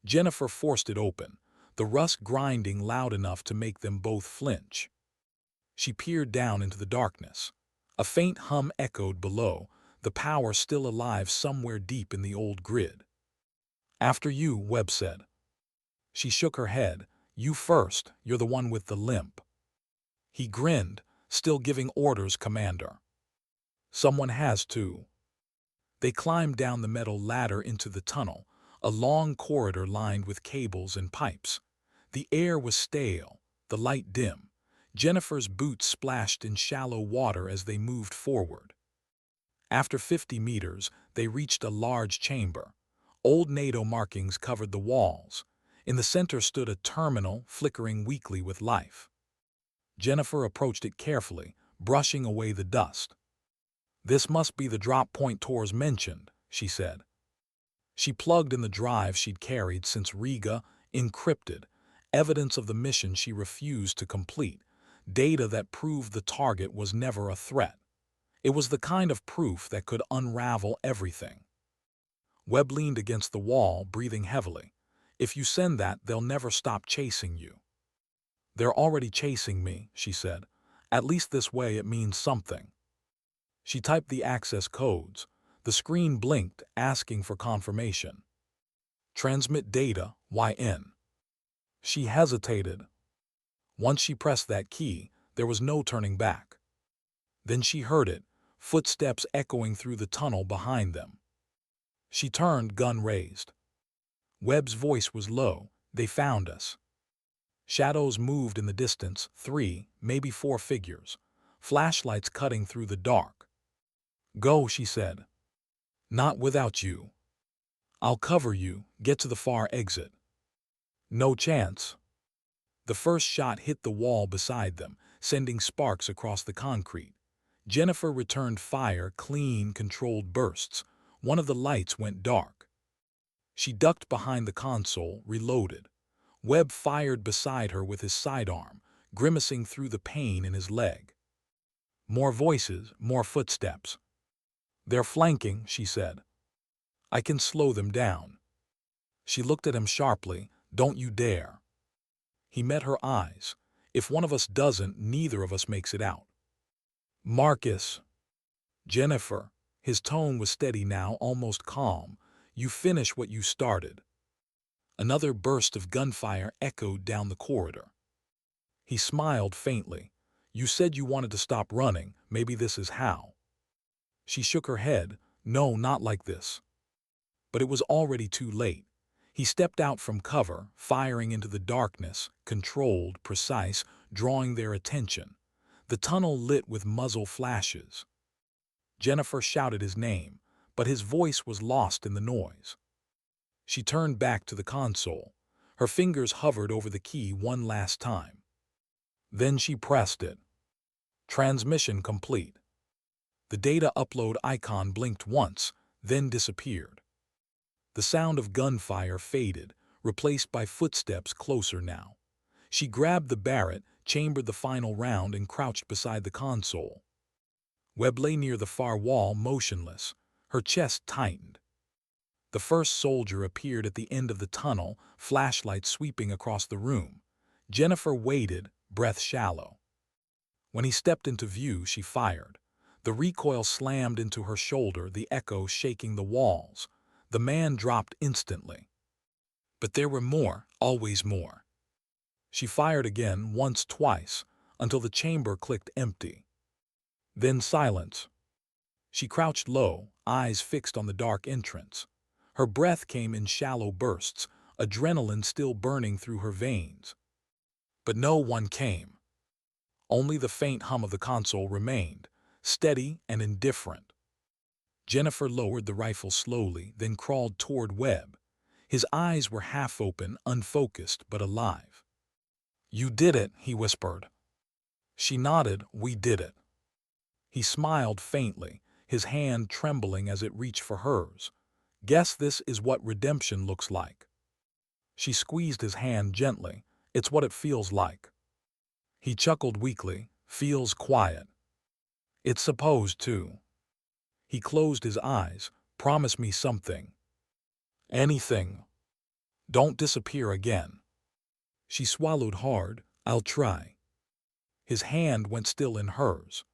Jennifer forced it open. the rust grinding loud enough to make them both flinch. She peered down into the darkness. A faint hum echoed below, the power still alive somewhere deep in the old grid. "After you," Webb said. She shook her head. "You first, you're the one with the limp." He grinned, "Still giving orders, Commander." "Someone has to." They climbed down the metal ladder into the tunnel, a long corridor lined with cables and pipes. The air was stale, the light dim. Jennifer's boots splashed in shallow water as they moved forward. After 50 meters, they reached a large chamber. Old NATO markings covered the walls. In the center stood a terminal, flickering weakly with life. Jennifer approached it carefully, brushing away the dust. "This must be the drop point Torres mentioned," she said. She plugged in the drive she'd carried since Riga, encrypted, evidence of the mission she refused to complete, data that proved the target was never a threat. It was the kind of proof that could unravel everything. Webb leaned against the wall, breathing heavily. "If you send that, they'll never stop chasing you." "They're already chasing me," she said. "At least this way it means something." She typed the access codes. The screen blinked, asking for confirmation. "Transmit data, YN." She hesitated. Once she pressed that key, there was no turning back. Then she heard it, footsteps echoing through the tunnel behind them. She turned, gun raised. Webb's voice was low. "They found us." Shadows moved in the distance, 3, maybe 4 figures, flashlights cutting through the dark. "Go," she said. "Not without you." "I'll cover you, get to the far exit." "No chance." The first shot hit the wall beside them, sending sparks across the concrete. Jennifer returned fire, clean, controlled bursts. One of the lights went dark. She ducked behind the console, reloaded. Webb fired beside her with his sidearm, grimacing through the pain in his leg. More voices, more footsteps. "They're flanking," she said. "I can slow them down." She looked at him sharply. "Don't you dare." He met her eyes. "If one of us doesn't, neither of us makes it out." "Marcus." "Jennifer." His tone was steady now, almost calm. "You finish what you started." Another burst of gunfire echoed down the corridor. He smiled faintly. "You said you wanted to stop running. Maybe this is how." She shook her head. "No, not like this." But it was already too late. He stepped out from cover, firing into the darkness, controlled, precise, drawing their attention. The tunnel lit with muzzle flashes. Jennifer shouted his name, but his voice was lost in the noise. She turned back to the console. Her fingers hovered over the key one last time. Then she pressed it. Transmission complete. The data upload icon blinked once, then disappeared. The sound of gunfire faded, replaced by footsteps closer now. She grabbed the Barrett, chambered the final round, and crouched beside the console. Webb lay near the far wall, motionless. Her chest tightened. The first soldier appeared at the end of the tunnel, flashlight sweeping across the room. Jennifer waited, breath shallow. When he stepped into view, she fired. The recoil slammed into her shoulder, the echo shaking the walls. The man dropped instantly. But there were more, always more. She fired again, once, twice, until the chamber clicked empty. Then silence. She crouched low, eyes fixed on the dark entrance. Her breath came in shallow bursts, adrenaline still burning through her veins. But no one came. Only the faint hum of the console remained, steady and indifferent. Jennifer lowered the rifle slowly, then crawled toward Webb. His eyes were half open, unfocused, but alive. "You did it," he whispered. She nodded. "We did it." He smiled faintly, his hand trembling as it reached for hers. "Guess this is what redemption looks like." She squeezed his hand gently. "It's what it feels like." He chuckled weakly. "Feels quiet." "It's supposed to." He closed his eyes. "Promise me something." "Anything." "Don't disappear again." She swallowed hard. "I'll try." His hand went still in hers.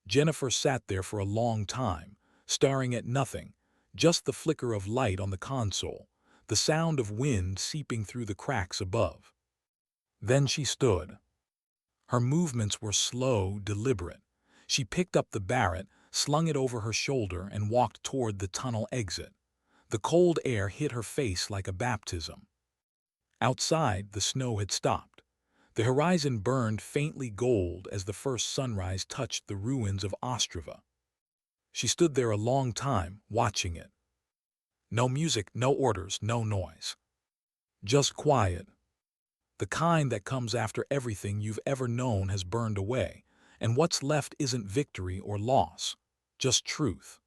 Jennifer sat there for a long time, staring at nothing, just the flicker of light on the console, the sound of wind seeping through the cracks above. Then she stood. Her movements were slow, deliberate. She picked up the Barrett, slung it over her shoulder, and walked toward the tunnel exit. The cold air hit her face like a baptism. Outside, the snow had stopped. The horizon burned faintly gold as the first sunrise touched the ruins of Ostrava. She stood there a long time, watching it. No music, no orders, no noise. Just quiet. The kind that comes after everything you've ever known has burned away, and what's left isn't victory or loss, just truth.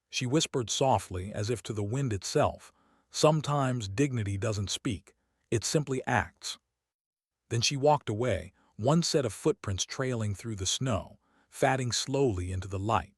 She whispered softly, as if to the wind itself, "Sometimes dignity doesn't speak, it simply acts." Then she walked away, one set of footprints trailing through the snow, fading slowly into the light.